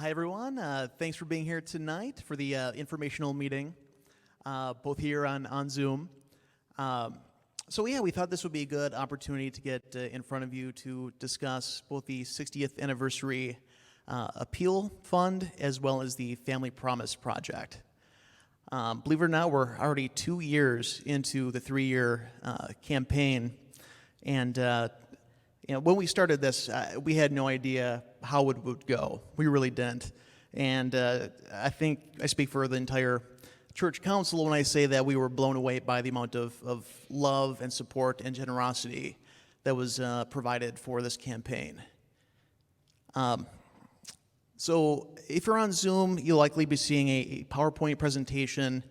Hi, everyone. Thanks for being here tonight for the informational meeting, both here on Zoom. We thought this would be a good opportunity to get in front of you to discuss both the 60th anniversary appeal fund as well as the Family Promise Project. Believe it or not, we're already 2 years into the 3-year campaign, and when we started this, we had no idea how it would go. We really didn't. And I think I speak for the entire church council when I say that we were blown away by the amount of love and support and generosity that was provided for this campaign. So if you're on Zoom, you'll likely be seeing a PowerPoint presentation,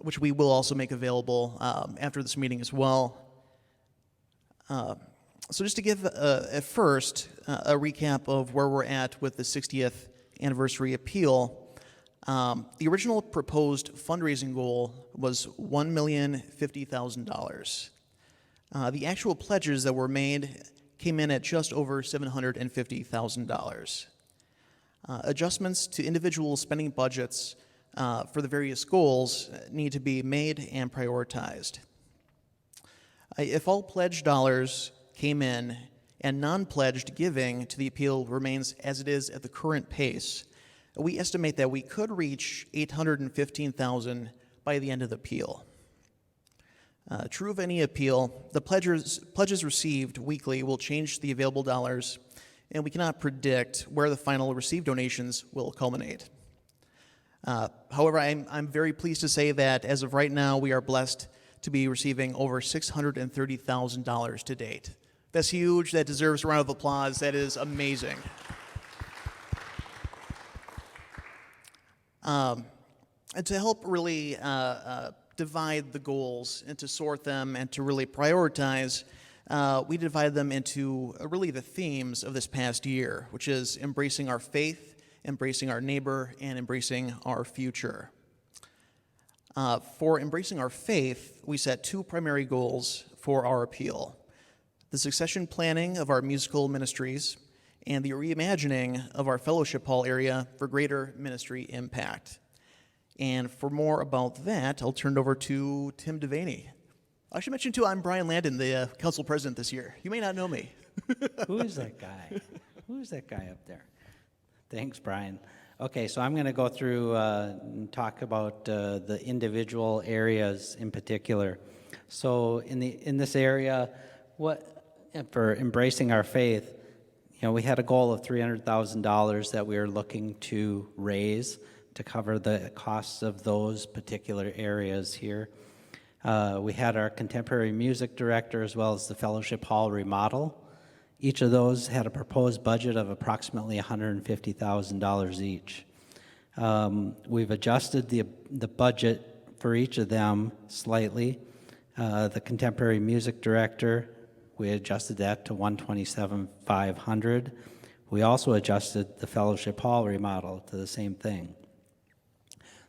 which we will also make available after this meeting as well. So just to give at first a recap of where we're at with the 60th anniversary appeal, the original proposed fundraising goal was $1,050,000. The actual pledges that were made came in at just over $750,000. Adjustments to individual spending budgets for the various goals need to be made and prioritized. If all pledged dollars came in and non-pledged giving to the appeal remains as it is at the current pace, we estimate that we could reach $815,000 by the end of the appeal. True of any appeal, the pledges received weekly will change the available dollars, and we cannot predict where the final received donations will culminate. However, I'm very pleased to say that as of right now, we are blessed to be receiving over $630,000 to date. That's huge. That deserves a round of applause. That is amazing. And to help really divide the goals and to sort them and to really prioritize, we divided them into really the themes of this past year, which is embracing our faith, embracing our neighbor, and embracing our future. For embracing our faith, we set 2 primary goals for our appeal: the succession planning of our musical ministries and the reimagining of our fellowship hall area for greater ministry impact. And for more about that, I'll turn it over to Tim Devaney. I should mention, too, I'm Brian Landon, the council president this year. You may not know me. Who is that guy? Who is that guy up there? Thanks, Brian. Okay, so I'm going to go through and talk about the individual areas in particular. So in this area, for embracing our faith, we had a goal of $300,000 that we were looking to raise to cover the costs of those particular areas here. We had our contemporary music director as well as the fellowship hall remodel. Each of those had a proposed budget of approximately $150,000 each. We've adjusted the budget for each of them slightly. The contemporary music director, we adjusted that to $127,500. We also adjusted the fellowship hall remodel to the same thing.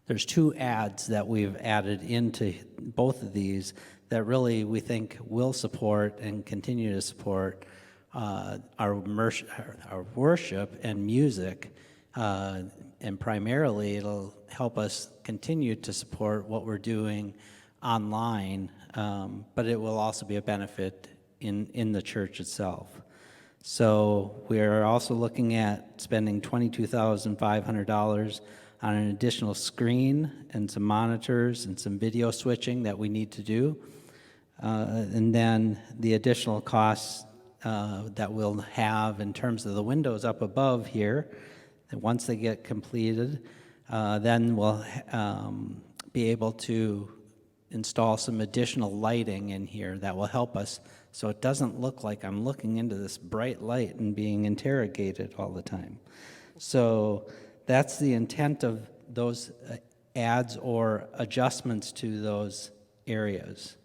There's 2 ads that we've added into both of these that really we think will support and continue to support our worship and music, and primarily it'll help us continue to support what we're doing online, but it will also be a benefit in the church itself. So we're also looking at spending $22,500 on an additional screen and some monitors and some video switching that we need to do. And then the additional costs that we'll have in terms of the windows up above here, and once they get completed, then we'll be able to install some additional lighting in here that will help us so it doesn't look like I'm looking into this bright light and being interrogated all the time. So that's the intent of those ads or adjustments to those areas.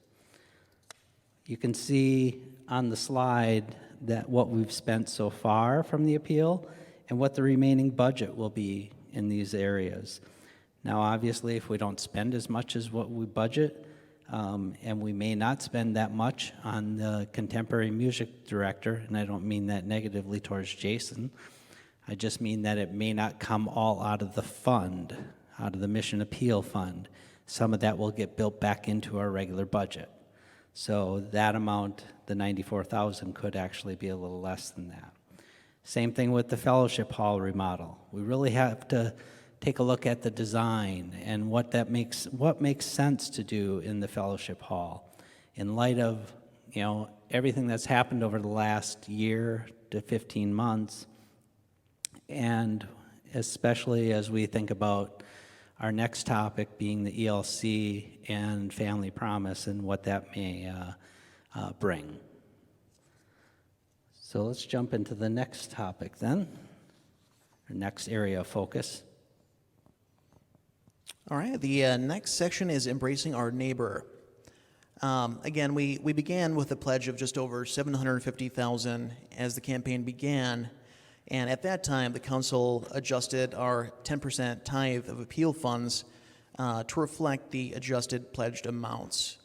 You can see on the slide that what we've spent so far from the appeal and what the remaining budget will be in these areas. Now, obviously, if we don't spend as much as what we budget, and we may not spend that much on the contemporary music director, and I don't mean that negatively towards Jason, I just mean that it may not come all out of the fund, out of the mission appeal fund. Some of that will get built back into our regular budget. So that amount, the 94,000, could actually be a little less than that. Same thing with the fellowship hall remodel. We really have to take a look at the design and what makes sense to do in the fellowship hall in light of, everything that's happened over the last year to 15 months, and especially as we think about our next topic being the ELC and Family Promise and what that may bring. So let's jump into the next topic then, our next area of focus. All right, the next section is embracing our neighbor. Again, we began with a pledge of just over $750,000 as the campaign began, and at that time, the council adjusted our 10% tithe of appeal funds to reflect the adjusted pledged amounts.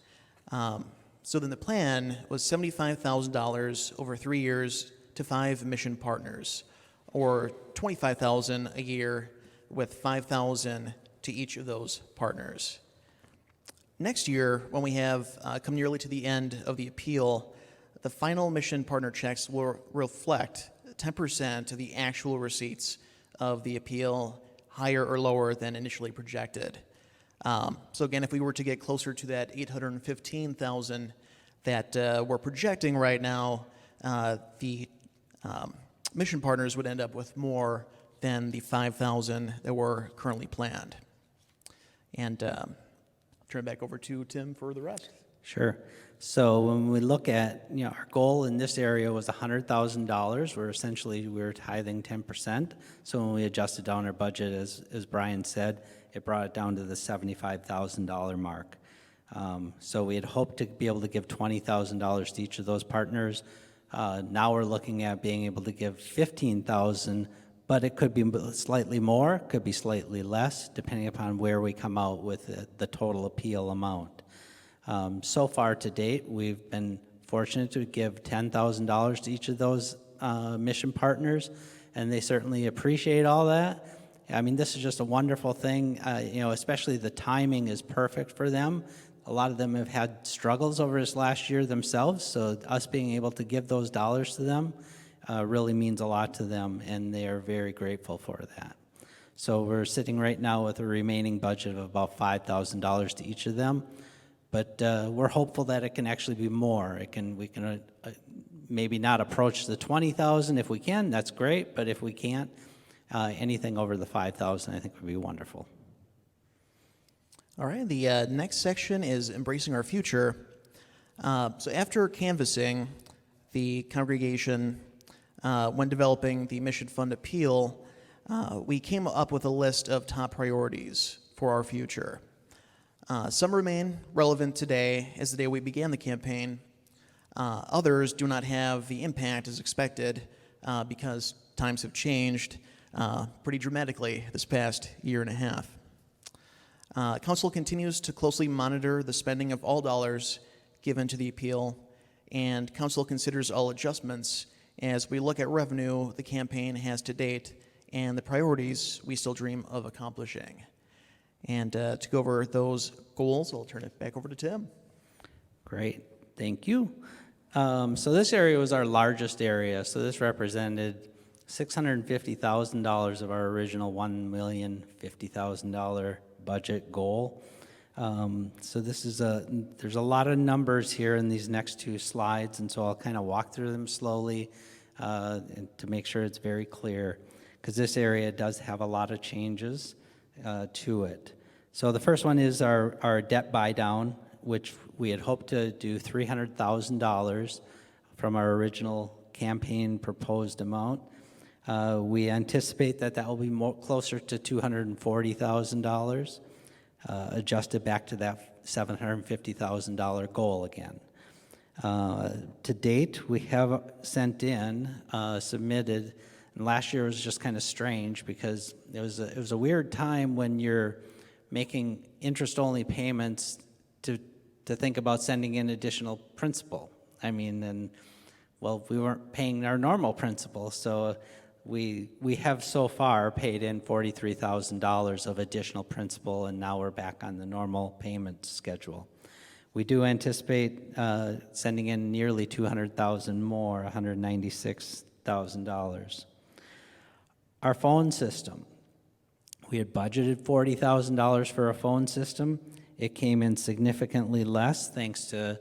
So then the plan was $75,000 over 3 years to 5 mission partners, or $25,000 a year with $5,000 to each of those partners. Next year, when we have come nearly to the end of the appeal, the final mission partner checks will reflect 10% of the actual receipts of the appeal, higher or lower than initially projected. So again, if we were to get closer to that $815,000 that we're projecting right now, the mission partners would end up with more than the $5,000 that were currently planned. And turn it back over to Tim for the rest. Sure. So when we look at, our goal in this area was $100,000. We were tithing 10%. So when we adjusted down our budget, as Brian said, it brought it down to the $75,000 mark. So we had hoped to be able to give $20,000 to each of those partners. Now we're looking at being able to give $15,000, but it could be slightly more, could be slightly less, depending upon where we come out with the total appeal amount. So far to date, we've been fortunate to give $10,000 to each of those mission partners, and they certainly appreciate all that. I mean, this is just a wonderful thing, especially the timing is perfect for them. A lot of them have had struggles over this last year themselves, so us being able to give those dollars to them really means a lot to them, and they are very grateful for that. So we're sitting right now with a remaining budget of about $5,000 to each of them, but we're hopeful that it can actually be more. We can maybe not approach the $20,000 if we can. That's great, but if we can't, anything over the $5,000 I think would be wonderful. All right, the next section is embracing our future. So after canvassing the congregation, when developing the Mission Fund appeal, we came up with a list of top priorities for our future. Some remain relevant today as the day we began the campaign. Others do not have the impact as expected because times have changed pretty dramatically this past year and a half. Council continues to closely monitor the spending of all dollars given to the appeal, and Council considers all adjustments as we look at revenue the campaign has to date and the priorities we still dream of accomplishing. And to go over those goals, I'll turn it back over to Tim. Great, thank you. So this area was our largest area, so this represented $650,000 of our original $1,050,000 budget goal. So there's a lot of numbers here in these next two slides, and so I'll kind of walk through them slowly and to make sure it's very clear, because this area does have a lot of changes to it. So the first one is our debt buy down, which we had hoped to do $300,000 from our original campaign proposed amount. We anticipate that will be closer to $240,000, adjusted back to that $750,000 goal again. To date, we have submitted, and last year was just kind of strange because it was a weird time when you're making interest-only payments to think about sending in additional principal. I mean, we weren't paying our normal principal, so we have so far paid in $43,000 of additional principal, and now we're back on the normal payment schedule. We do anticipate sending in nearly $200,000 more, $196,000. Our phone system. We had budgeted $40,000 for a phone system. It came in significantly less thanks to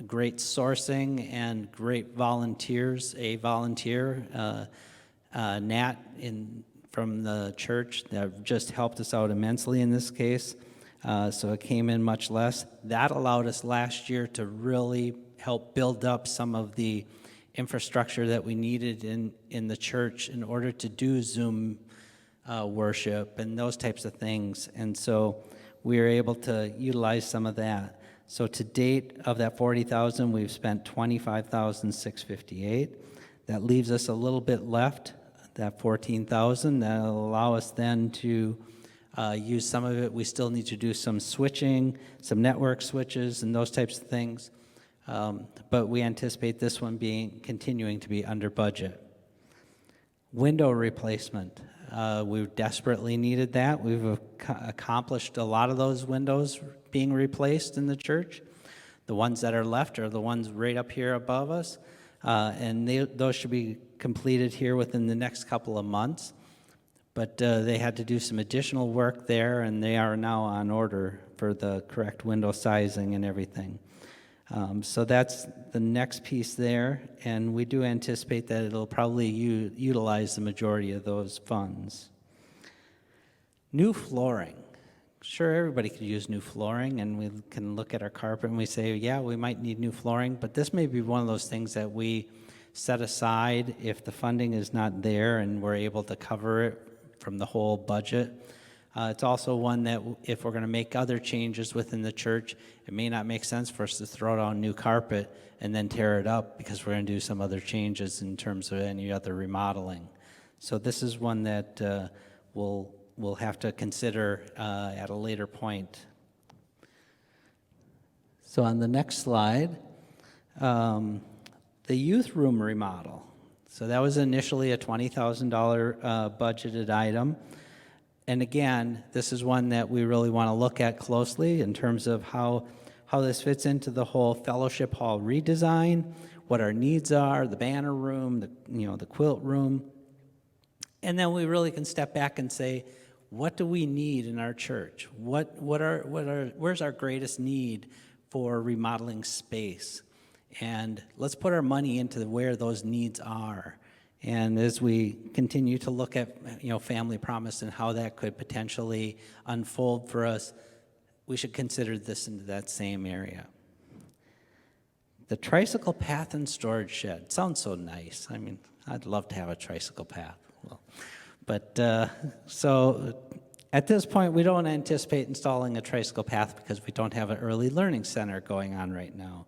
great sourcing and great volunteers. A volunteer, Nat, from the church, that just helped us out immensely in this case. So it came in much less. That allowed us last year to really help build up some of the infrastructure that we needed in the church in order to do Zoom worship and those types of things. And so we were able to utilize some of that. So to date of that $40,000, we've spent $25,658. That leaves us a little bit left, that $14,000. That'll allow us then to use some of it. We still need to do some switching, some network switches and those types of things. But we anticipate this one continuing to be under budget. Window replacement. We desperately needed that. We've accomplished a lot of those windows being replaced in the church. The ones that are left are the ones right up here above us. And those should be completed here within the next couple of months. But they had to do some additional work there, and they are now on order for the correct window sizing and everything. So that's the next piece there, and we do anticipate that it'll probably utilize the majority of those funds. New flooring. Sure, everybody could use new flooring, and we can look at our carpet and we say, yeah, we might need new flooring, but this may be one of those things that we set aside if the funding is not there and we're able to cover it from the whole budget. It's also one that if we're going to make other changes within the church, it may not make sense for us to throw down new carpet and then tear it up because we're going to do some other changes in terms of any other remodeling. So this is one that we'll have to consider at a later point. So on the next slide, the youth room remodel. So that was initially a $20,000 budgeted item. And again, this is one that we really want to look at closely in terms of how this fits into the whole fellowship hall redesign, what our needs are, the banner room, the quilt room. And then we really can step back and say, what do we need in our church? Where's our greatest need for remodeling space? And let's put our money into where those needs are. And as we continue to look at Family Promise and how that could potentially unfold for us, we should consider this into that same area. The tricycle path and storage shed sounds so nice. I mean, I'd love to have a tricycle path. So at this point, we don't anticipate installing a tricycle path because we don't have an early learning center going on right now.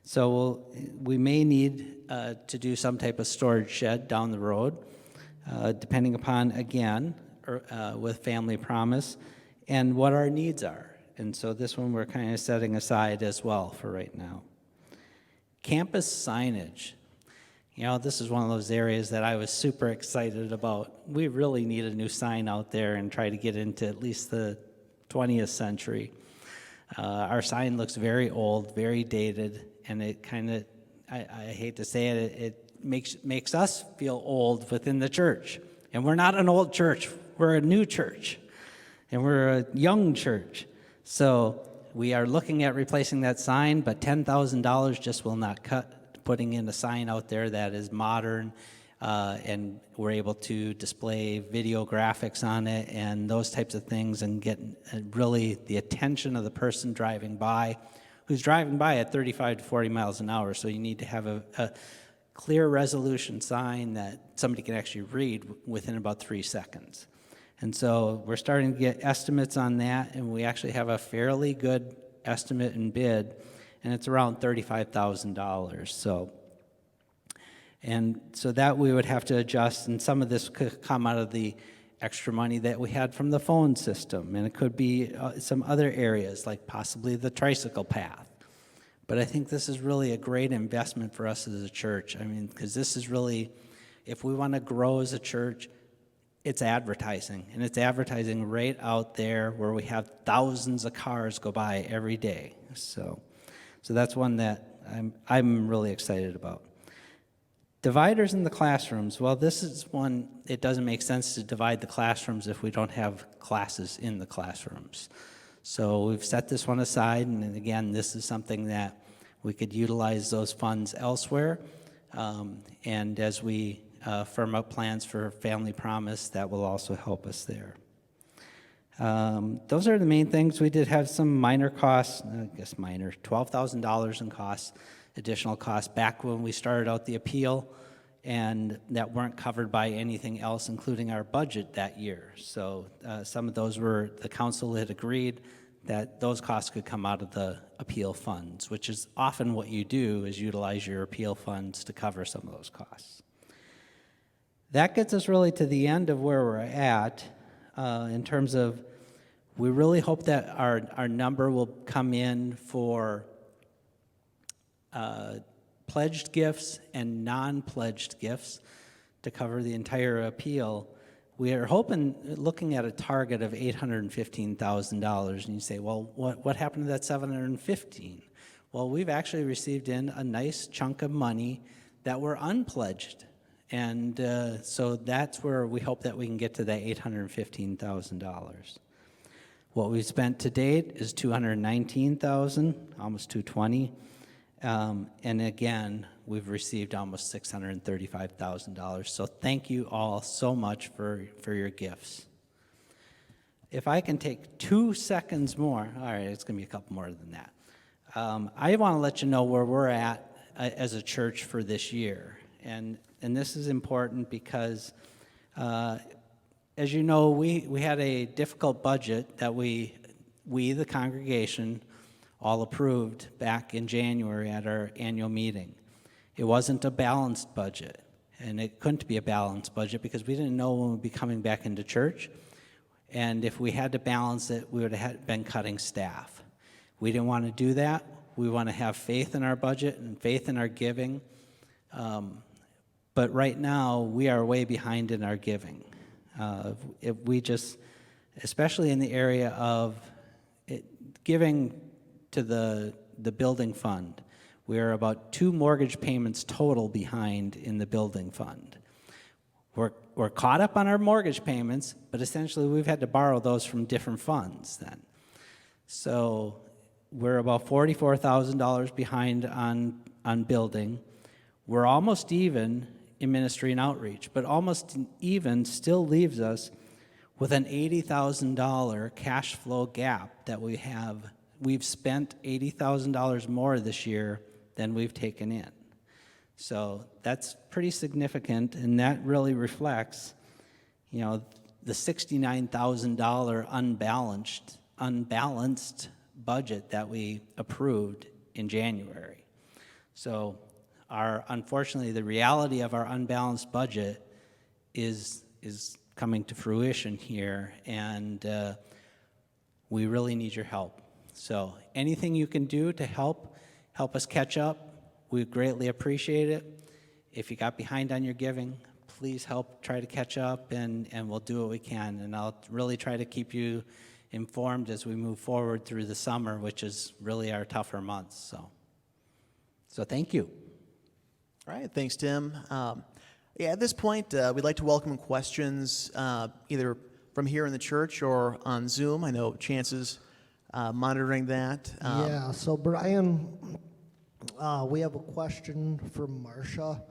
So we may need to do some type of storage shed down the road, depending upon, again, with Family Promise, and what our needs are. And so this one we're kind of setting aside as well for right now. Campus signage. This is one of those areas that I was super excited about. We really need a new sign out there and try to get into at least the 20th century. Our sign looks very old, very dated, and it kind of, I hate to say it, it makes us feel old within the church. And we're not an old church, we're a new church, and we're a young church. So we are looking at replacing that sign, but $10,000 just will not cut putting in a sign out there that is modern, and we're able to display video graphics on it and those types of things and get really the attention of the person driving by, who's driving by at 35 to 40 miles an hour. So you need to have a clear resolution sign that somebody can actually read within about 3 seconds. And so we're starting to get estimates on that, and we actually have a fairly good estimate and bid, and it's around $35,000. So that we would have to adjust, and some of this could come out of the extra money that we had from the phone system, and it could be some other areas, like possibly the tricycle path. But I think this is really a great investment for us as a church. I mean, because this is really If we want to grow as a church, it's advertising, and it's advertising right out there where we have thousands of cars go by every day. So that's one that I'm really excited about. Dividers in the classrooms. Well, this is one, it doesn't make sense to divide the classrooms if we don't have classes in the classrooms. So we've set this one aside, and again, this is something that we could utilize those funds elsewhere. And as we firm up plans for Family Promise, that will also help us there. Those are the main things. We did have some minor costs, I guess minor, $12,000 in costs, additional costs back when we started out the appeal, and that weren't covered by anything else, including our budget that year. So some of those were, the council had agreed that those costs could come out of the appeal funds, which is often what you do, is utilize your appeal funds to cover some of those costs. That gets us really to the end of where we're at in terms of, we really hope that our number will come in for pledged gifts and non-pledged gifts to cover the entire appeal. We are looking at a target of $815,000, and you say, well, what happened to that $715,000? Well, we've actually received in a nice chunk of money that were unpledged, and so that's where we hope that we can get to that $815,000. What we've spent to date is $219,000, almost $220,000. And again, we've received almost $635,000. So thank you all so much for your gifts. If I can take 2 seconds more, all right, it's going to be a couple more than that. I want to let you know where we're at as a church for this year. And this is important because, as you know, we had a difficult budget that we, the congregation, all approved back in January at our annual meeting. It wasn't a balanced budget, and it couldn't be a balanced budget because we didn't know when we'd be coming back into church, and if we had to balance it, we would have been cutting staff. We didn't want to do that. We want to have faith in our budget and faith in our giving, but right now, we are way behind in our giving. If we just, especially in the area of giving to the building fund, we are about 2 mortgage payments total behind in the building fund. We're caught up on our mortgage payments, but essentially we've had to borrow those from different funds then. So we're about $44,000 behind on building. We're almost even in ministry and outreach, but almost even still leaves us with an $80,000 cash flow gap that we have. We've spent $80,000 more this year than we've taken in. So that's pretty significant, and that really reflects, the $69,000 unbalanced budget that we approved in January. So unfortunately, the reality of our unbalanced budget is coming to fruition here, and we really need your help. So anything you can do to help us catch up, we greatly appreciate it. If you got behind on your giving, please help try to catch up, and we'll do what we can. And I'll really try to keep you informed as we move forward through the summer, which is really our tougher months. So thank you. All right, thanks, Tim. At this point, we'd like to welcome questions either from here in the church or on Zoom. I know Chance's monitoring that. Yeah, so Brian, we have a question from Marcia,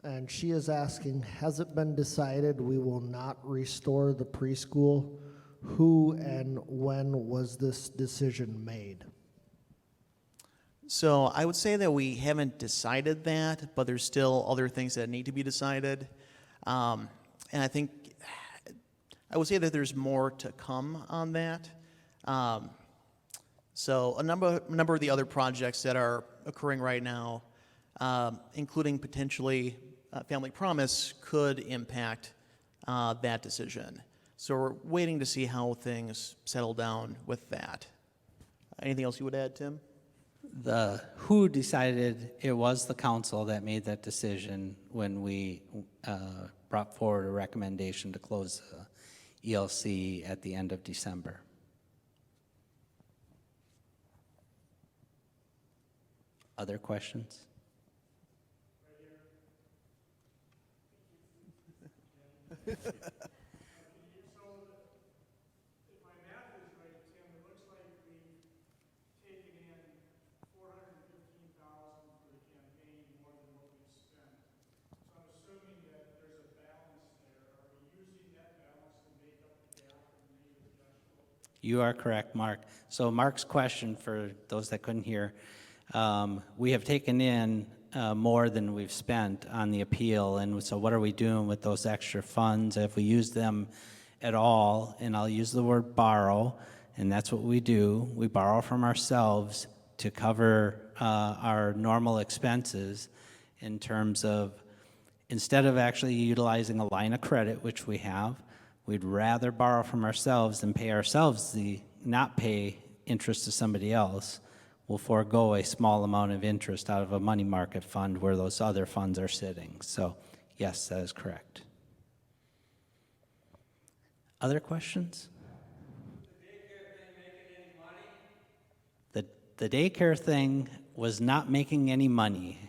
and she is asking, has it been decided we will not restore the preschool? Who and when was this decision made? So I would say that we haven't decided that, but there's still other things that need to be decided. And I think I would say that there's more to come on that. So a number of the other projects that are occurring right now, including potentially Family Promise, could impact that decision. So we're waiting to see how things settle down with that. Anything else you would add, Tim? who decided, it was the council that made that decision when we brought forward a recommendation to close the ELC at the end of December. Other questions? You are correct, Mark. So Mark's question, for those that couldn't hear, we have taken in more than we've spent on the appeal, and so what are we doing with those extra funds? If we use them at all, and I'll use the word borrow, and that's what we do. We borrow from ourselves to cover our normal expenses in terms of, instead of actually utilizing a line of credit, which we have, we'd rather borrow from ourselves than pay ourselves not pay interest to somebody else. We'll forego a small amount of interest out of a money market fund where those other funds are sitting. So, yes, that is correct. Other questions? The daycare thing was not making any money.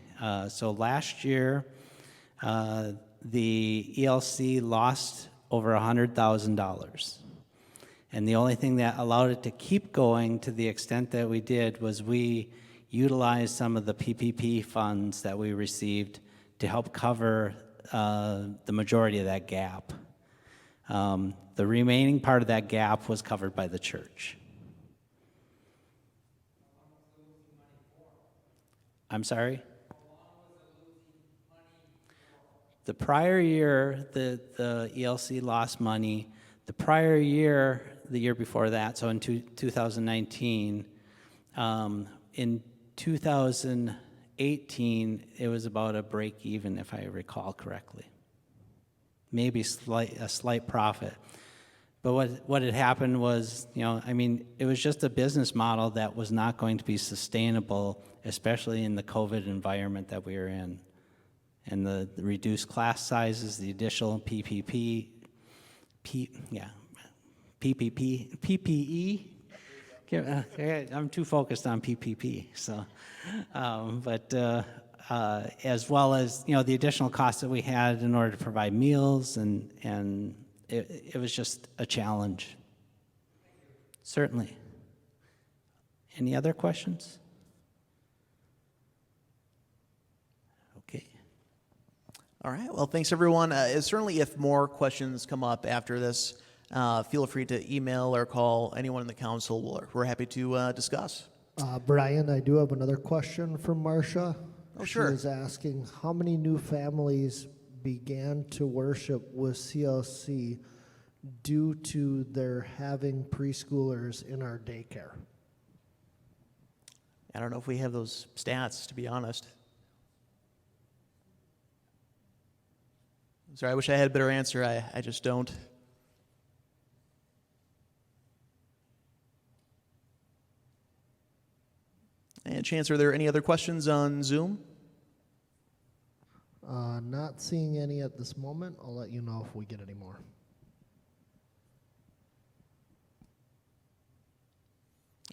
So last year, the ELC lost over $100,000. And the only thing that allowed it to keep going to the extent that we did was we utilized some of the PPP funds that we received to help cover the majority of that gap. The remaining part of that gap was covered by the church. I'm sorry? The prior year, the ELC lost money. The prior year, the year before that, so in 2019, in 2018, it was about a break even, if I recall correctly. Maybe a slight profit. But what had happened was, it was just a business model that was not going to be sustainable, especially in the COVID environment that we were in. And the reduced class sizes, the additional PPE. I'm too focused on PPP. So, as well as the additional costs that we had in order to provide meals, and it was just a challenge. Certainly. Any other questions? All right, well, thanks everyone. Certainly if more questions come up after this, feel free to email or call anyone in the council. We're happy to discuss. Brian, I do have another question from Marcia. Oh, sure. She is asking, how many new families began to worship with CLC due to their having preschoolers in our daycare? I don't know if we have those stats, to be honest. Sorry, I wish I had a better answer. I just don't. And Chance, are there any other questions on Zoom? Not seeing any at this moment. I'll let you know if we get any more.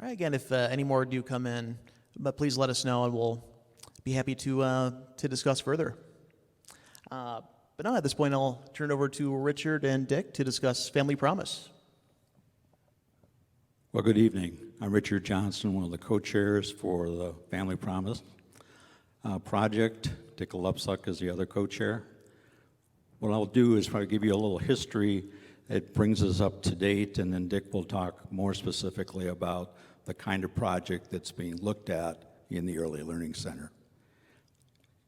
All right, again, if any more do come in, but please let us know and we'll be happy to discuss further. But now at this point, I'll turn it over to Richard and Dick to discuss Family Promise. Well, good evening. I'm Richard Johnson, one of the co-chairs for the Family Promise project. Dick Lupsuck is the other co-chair. What I'll do is probably give you a little history that brings us up to date, and then Dick will talk more specifically about the kind of project that's being looked at in the Early Learning Center.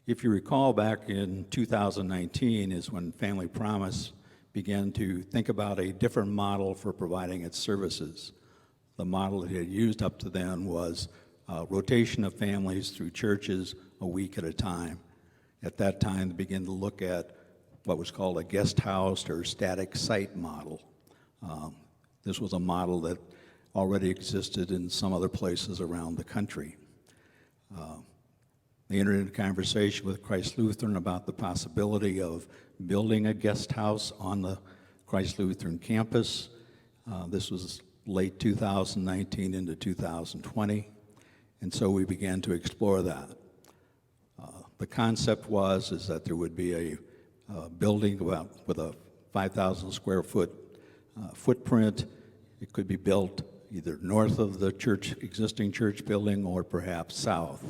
If you recall, back in 2019 is when Family Promise began to think about a different model for providing its services. The model it had used up to then was rotation of families through churches a week at a time. At that time, they began to look at what was called a guest house or static site model. This was a model that already existed in some other places around the country. They entered into conversation with Christ Lutheran about the possibility of building a guest house on the Christ Lutheran campus. This was late 2019 into 2020, and so we began to explore that. The concept is that there would be a building with a 5,000 square foot footprint. It could be built either north of the existing church building or perhaps south.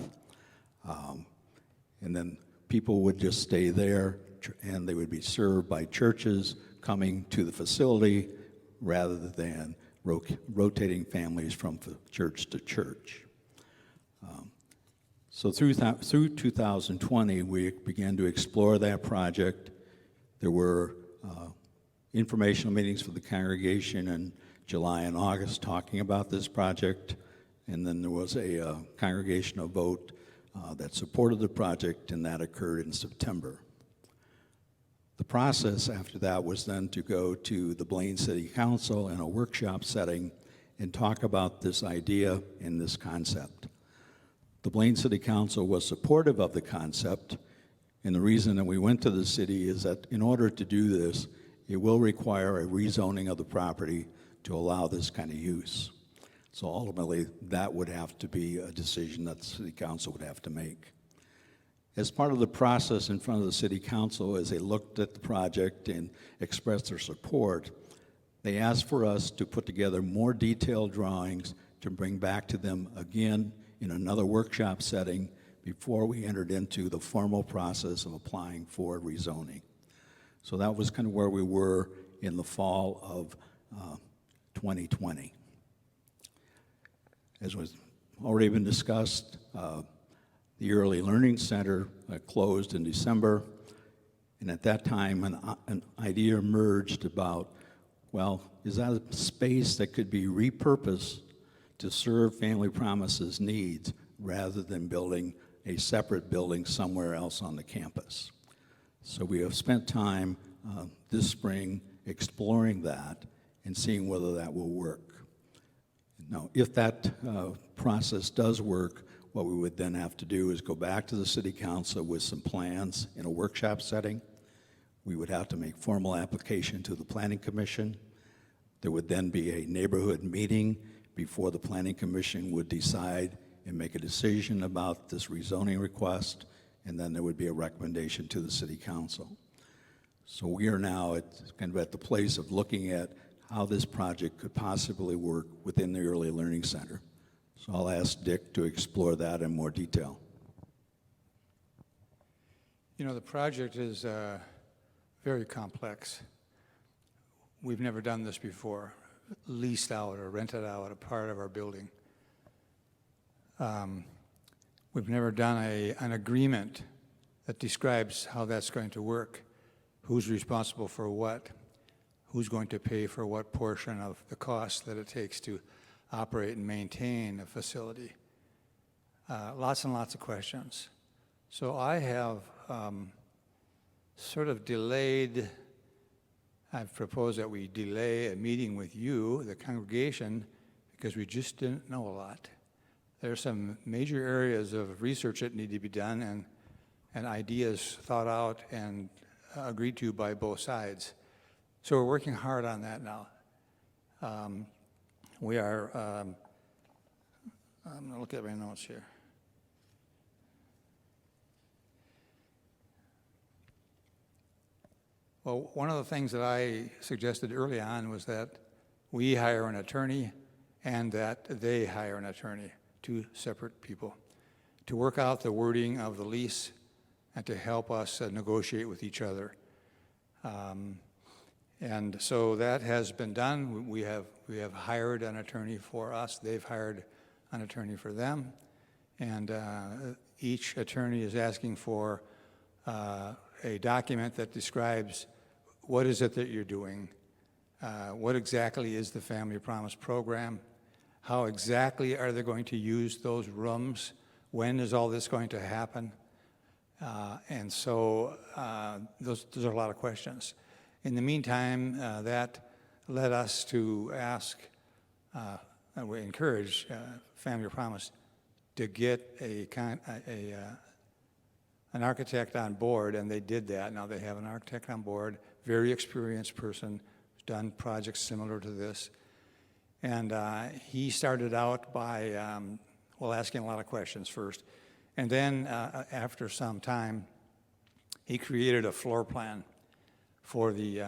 And then people would just stay there, and they would be served by churches coming to the facility rather than rotating families from church to church. So through 2020, we began to explore that project. There were informational meetings for the congregation in July and August talking about this project, and then there was a congregational vote that supported the project, and that occurred in September. The process after that was then to go to the Blaine City Council in a workshop setting and talk about this idea and this concept. The Blaine City Council was supportive of the concept, and the reason that we went to the city is that in order to do this, it will require a rezoning of the property to allow this kind of use. So ultimately, that would have to be a decision that the City Council would have to make. As part of the process in front of the City Council, as they looked at the project and expressed their support, they asked for us to put together more detailed drawings to bring back to them again in another workshop setting before we entered into the formal process of applying for rezoning. So that was kind of where we were in the fall of 2020. As was already been discussed, the Early Learning Center closed in December, and at that time an idea emerged about, well, is that a space that could be repurposed to serve Family Promise's needs rather than building a separate building somewhere else on the campus? So we have spent time this spring exploring that and seeing whether that will work. Now, if that process does work, what we would then have to do is go back to the City Council with some plans in a workshop setting. We would have to make formal application to the Planning Commission. There would then be a neighborhood meeting before the Planning Commission would decide and make a decision about this rezoning request, and then there would be a recommendation to the City Council. So we are now at the place of looking at how this project could possibly work within the Early Learning Center. So I'll ask Dick to explore that in more detail. You know, the project is very complex. We've never done this before, leased out or rented out a part of our building. We've never done an agreement that describes how that's going to work, who's responsible for what, who's going to pay for what portion of the cost that it takes to operate and maintain a facility. Lots and lots of questions. So I have sort of delayed, I've proposed that we delay a meeting with you, the congregation, because we just didn't know a lot. There are some major areas of research that need to be done and ideas thought out and agreed to by both sides. So we're working hard on that now. We are, I'm going to look at my notes here. Well, one of the things that I suggested early on was that we hire an attorney and that they hire an attorney, two separate people, to work out the wording of the lease and to help us negotiate with each other. And so that has been done. We have hired an attorney for us. They've hired an attorney for them. And each attorney is asking for a document that describes what is it that you're doing, what exactly is the Family Promise program, how exactly are they going to use those rooms, when is all this going to happen? And so those are a lot of questions. In the meantime, that led us to ask, we encourage Family Promise to get an architect on board, and they did that. Now they have an architect on board, very experienced person, who's done projects similar to this. And he started out by, asking a lot of questions first. And then after some time, he created a floor plan for the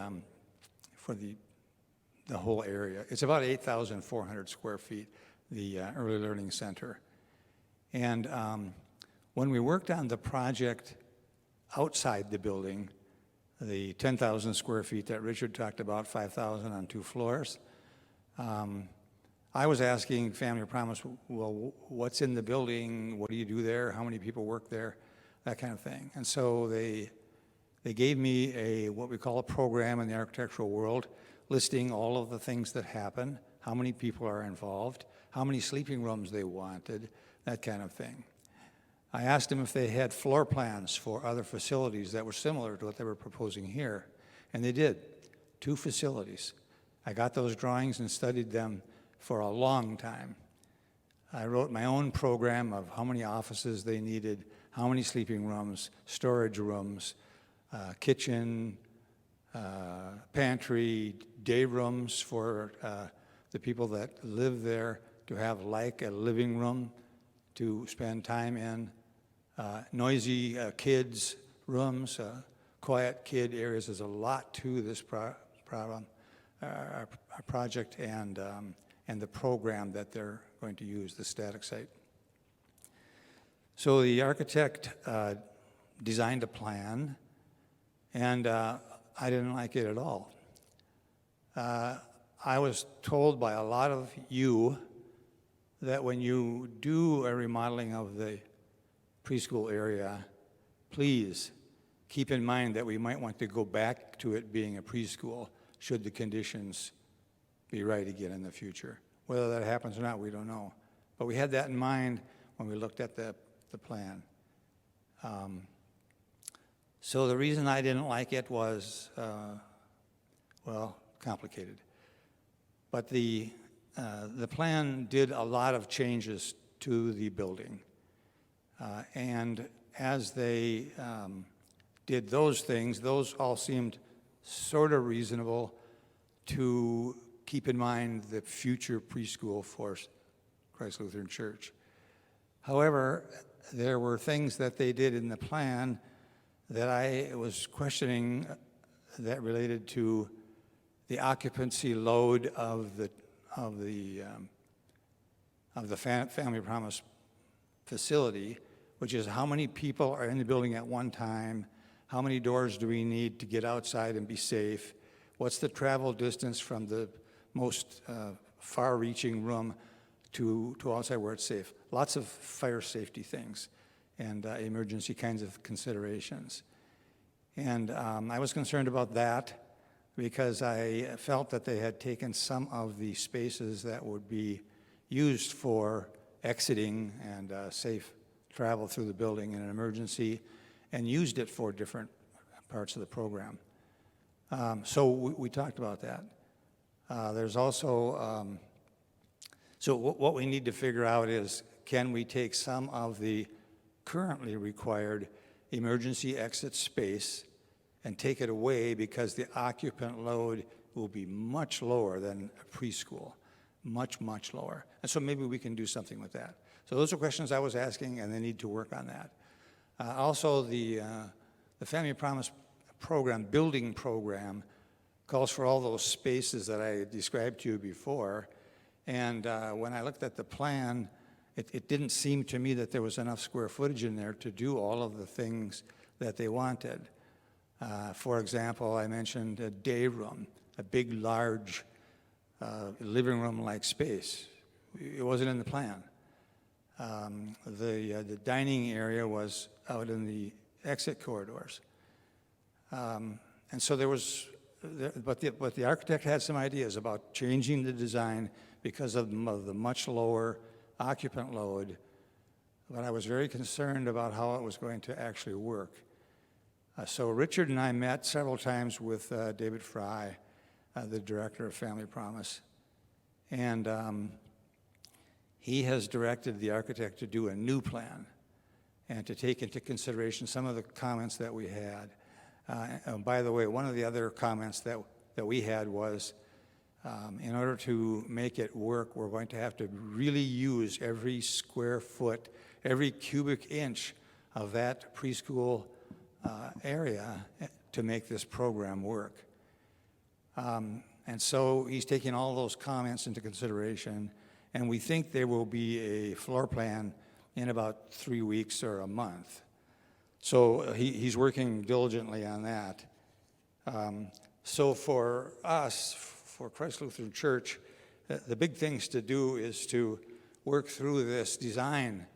whole area. It's about 8,400 square feet, the Early Learning Center. And when we worked on the project outside the building, the 10,000 square feet that Richard talked about, 5,000 on 2 floors, I was asking Family Promise, well, what's in the building? What do you do there? How many people work there? That kind of thing. And so they gave me what we call a program in the architectural world, listing all of the things that happen, how many people are involved, how many sleeping rooms they wanted, that kind of thing. I asked them if they had floor plans for other facilities that were similar to what they were proposing here, and they did, 2 facilities. I got those drawings and studied them for a long time. I wrote my own program of how many offices they needed, how many sleeping rooms, storage rooms, kitchen, pantry, day rooms for the people that live there to have like a living room to spend time in, noisy kids' rooms, quiet kid areas. There's a lot to this project and the program that they're going to use, the static site. So the architect designed a plan, and I didn't like it at all. I was told by a lot of you that when you do a remodeling of the preschool area, please keep in mind that we might want to go back to it being a preschool should the conditions be right again in the future. Whether that happens or not, we don't know. But we had that in mind when we looked at the plan. So the reason I didn't like it was, complicated. But the plan did a lot of changes to the building. And as they did those things, those all seemed sort of reasonable to keep in mind the future preschool for Christ Lutheran Church. However, there were things that they did in the plan that I was questioning that related to the occupancy load of the Family Promise facility, which is how many people are in the building at one time, how many doors do we need to get outside and be safe, what's the travel distance from the most far-reaching room to outside where it's safe. Lots of fire safety things and emergency kinds of considerations. And I was concerned about that because I felt that they had taken some of the spaces that would be used for exiting and safe travel through the building in an emergency and used it for different parts of the program. So we talked about that. There's also, so what we need to figure out is, can we take some of the currently required emergency exit space and take it away because the occupant load will be much lower than a preschool, much, much lower. And so maybe we can do something with that. So those are questions I was asking, and they need to work on that. Also, the Family Promise program, building program, calls for all those spaces that I described to you before. And when I looked at the plan, it didn't seem to me that there was enough square footage in there to do all of the things that they wanted. For example, I mentioned a day room, a big, large living room-like space. It wasn't in the plan. The dining area was out in the exit corridors. And so there was, but the architect had some ideas about changing the design because of the much lower occupant load, but I was very concerned about how it was going to actually work. So Richard and I met several times with David Fry, the director of Family Promise, and he has directed the architect to do a new plan and to take into consideration some of the comments that we had. And by the way, one of the other comments that we had was, in order to make it work, we're going to have to really use every square foot, every cubic inch of that preschool area to make this program work. And so he's taking all those comments into consideration, and we think there will be a floor plan in about 3 weeks or a month. So he's working diligently on that. So for us, for Christ Lutheran Church, the big things to do is to work through this design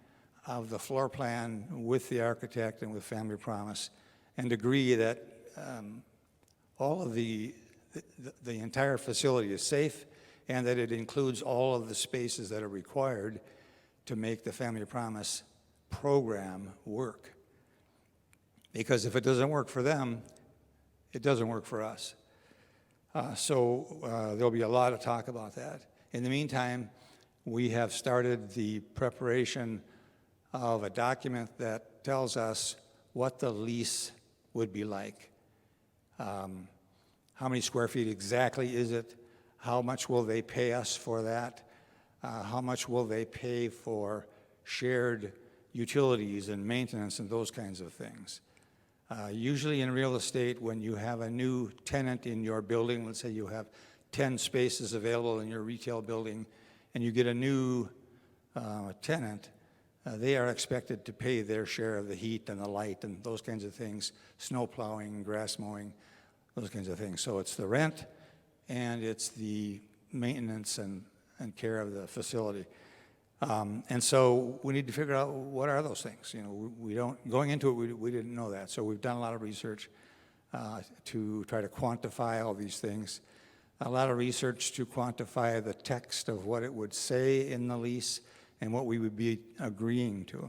of the floor plan with the architect and with Family Promise, and agree that all of the entire facility is safe, and that it includes all of the spaces that are required to make the Family Promise program work. Because if it doesn't work for them, it doesn't work for us. So there'll be a lot of talk about that. In the meantime, we have started the preparation of a document that tells us what the lease would be like. How many square feet exactly is it? How much will they pay us for that? How much will they pay for shared utilities and maintenance and those kinds of things? Usually in real estate, when you have a new tenant in your building, let's say you have 10 spaces available in your retail building, and you get a new tenant, they are expected to pay their share of the heat and the light and those kinds of things, snow plowing, grass mowing, those kinds of things. So it's the rent and it's the maintenance and care of the facility. And so we need to figure out what are those things. You know, we don't, going into it, we didn't know that. So we've done a lot of research to try to quantify all these things. A lot of research to quantify the text of what it would say in the lease and what we would be agreeing to.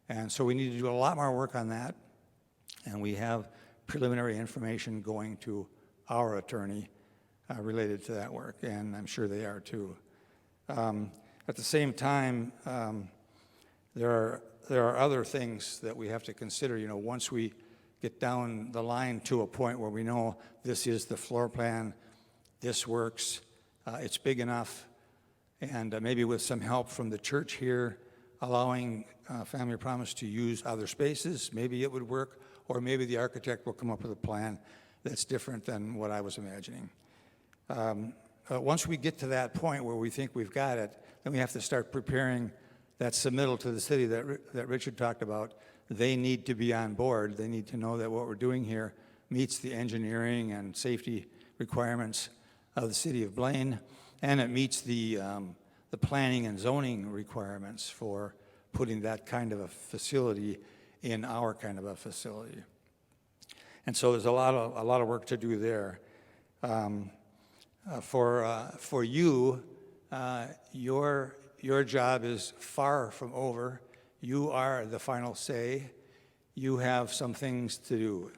And so we need to do a lot more work on that. And we have preliminary information going to our attorney related to that work, and I'm sure they are too. At the same time, there are other things that we have to consider. You know, once we get down the line to a point where we know this is the floor plan, this works, it's big enough, and maybe with some help from the church here, allowing Family Promise to use other spaces, maybe it would work, or maybe the architect will come up with a plan that's different than what I was imagining. Once we get to that point where we think we've got it, then we have to start preparing that submittal to the city that Richard talked about. They need to be on board. They need to know that what we're doing here meets the engineering and safety requirements of the city of Blaine, and it meets the planning and zoning requirements for putting that kind of a facility in our kind of a facility. And so there's a lot of work to do there. For you, your job is far from over. You are the final say. You have some things to do.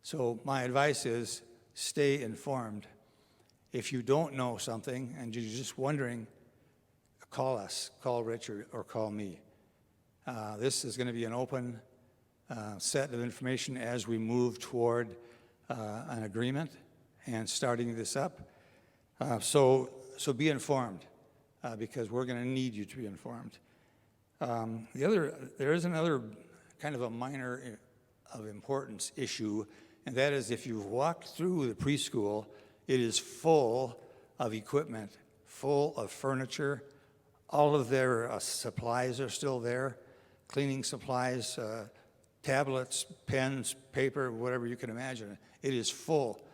So my advice is stay informed. If you don't know something and you're just wondering, call us, call Richard, or call me. This is going to be an open set of information as we move toward an agreement and starting this up. So be informed, because we're going to need you to be informed. There is another kind of a minor of importance issue, and that is if you've walked through the preschool, it is full of equipment, full of furniture. All of their supplies are still there, cleaning supplies, tablets, pens, paper, whatever you can imagine. It is full.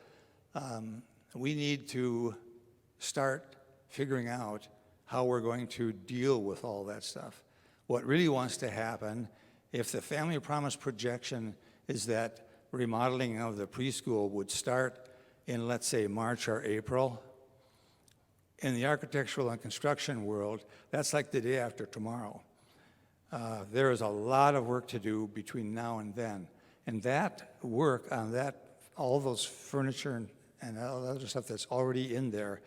We need to start figuring out how we're going to deal with all that stuff. What really wants to happen, if the Family Promise projection is that remodeling of the preschool would start in, let's say, March or April, in the architectural and construction world, that's like the day after tomorrow. There is a lot of work to do between now and then. And that work on that, all those furniture and all the other stuff that's already in there,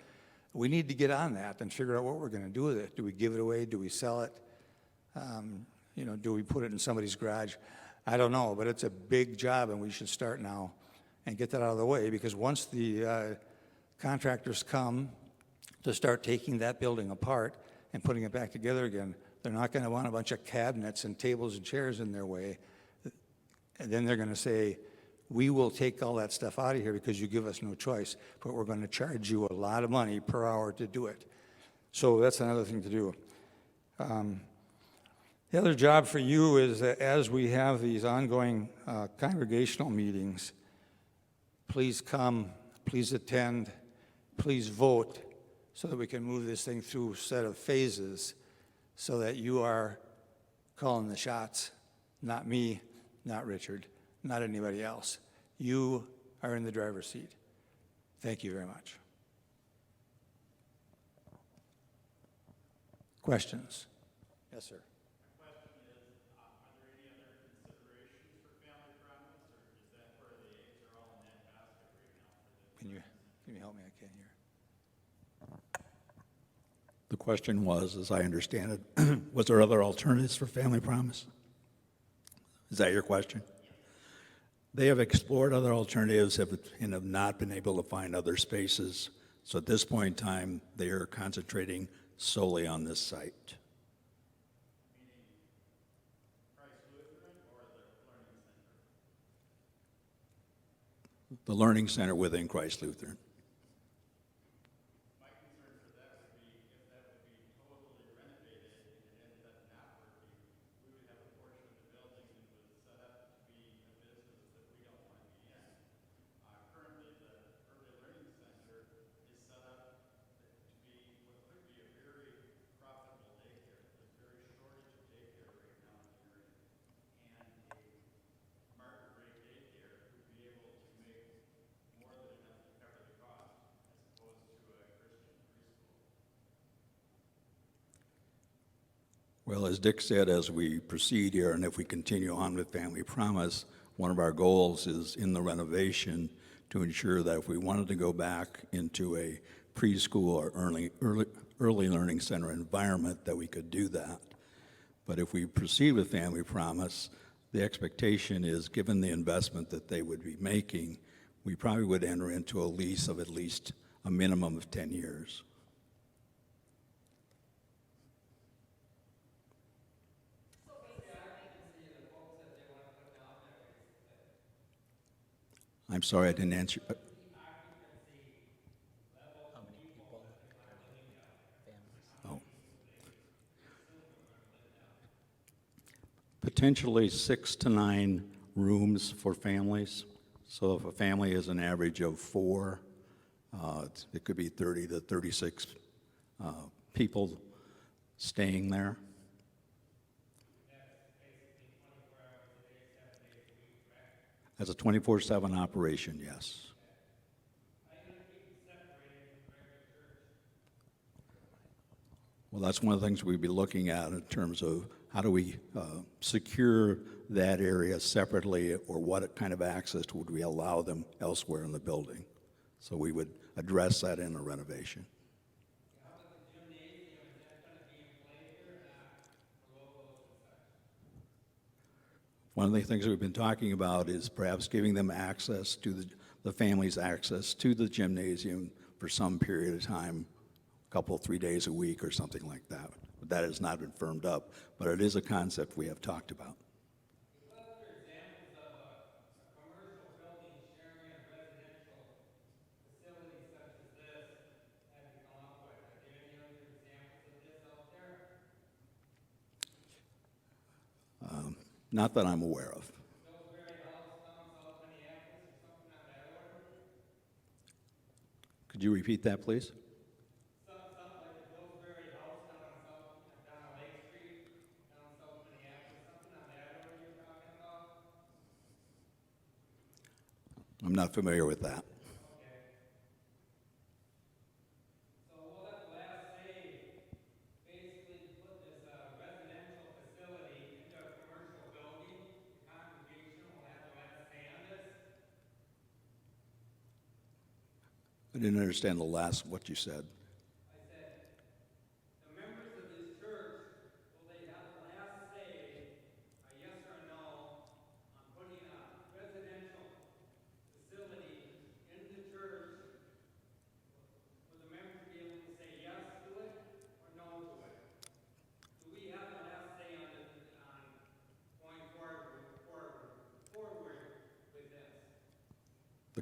we need to get on that and figure out what we're gonna do with it. Do we give it away? Do we sell it? Do we put it in somebody's garage? I don't know, but it's a big job, and we should start now and get that out of the way, because once the contractors come to start taking that building apart and putting it back together again, they're not gonna want a bunch of cabinets and tables and chairs in their way. And then they're gonna say, we will take all that stuff out of here because you give us no choice, but we're gonna charge you a lot of money per hour to do it. So that's another thing to do. The other job for you is that as we have these ongoing congregational meetings, please come, please attend, please vote, so that we can move this thing through a set of phases, so that you are calling the shots, not me, not Richard, not anybody else. You are in the driver's seat. Thank you very much. Questions? Yes, sir. Can you help me? I can't hear. The question was, as I understand it, was there other alternatives for Family Promise? Is that your question? They have explored other alternatives and have not been able to find other spaces. So at this point in time, they are concentrating solely on this site. The Learning Center within Christ Lutheran. Well, as Dick said, as we proceed here, and if we continue on with Family Promise, one of our goals is in the renovation to ensure that if we wanted to go back into a preschool or early learning center environment, that we could do that. But if we proceed with Family Promise, the expectation is, given the investment that they would be making, we probably would enter into a lease of at least a minimum of 10 years. I'm sorry, I didn't answer. Oh. Potentially 6 to 9 rooms for families. So if a family is an average of 4, it could be 30 to 36 people staying there. As a 24/7 operation, yes. Well, that's one of the things we'd be looking at in terms of how do we secure that area separately, or what kind of access would we allow them elsewhere in the building. So we would address that in a renovation. One of the things we've been talking about is perhaps giving them access to the families access to the gymnasium for some period of time, a couple, 3 days a week or something like that. But that has not been firmed up, but it is a concept we have talked about. Not that I'm aware of. Could you repeat that, please? Something like the Pillsbury House down on Lake Street, down South Minneapolis, something on that area you're talking about? I'm not familiar with that. Okay. So we'll let the last say, basically put this residential facility into a commercial building. The congregation will have the last say on this. I didn't understand the last what you said.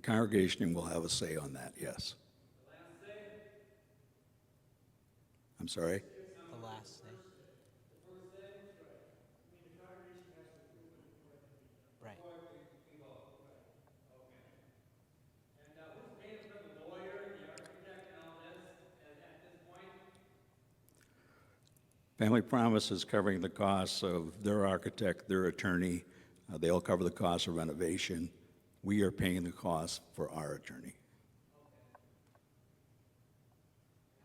congregation will have a say on that, yes. I'm sorry? The last thing. Right. And who's paying for the lawyer, the architect, and all this at this point? Family Promise is covering the costs of their architect, their attorney. They'll cover the cost of renovation. We are paying the cost for our attorney.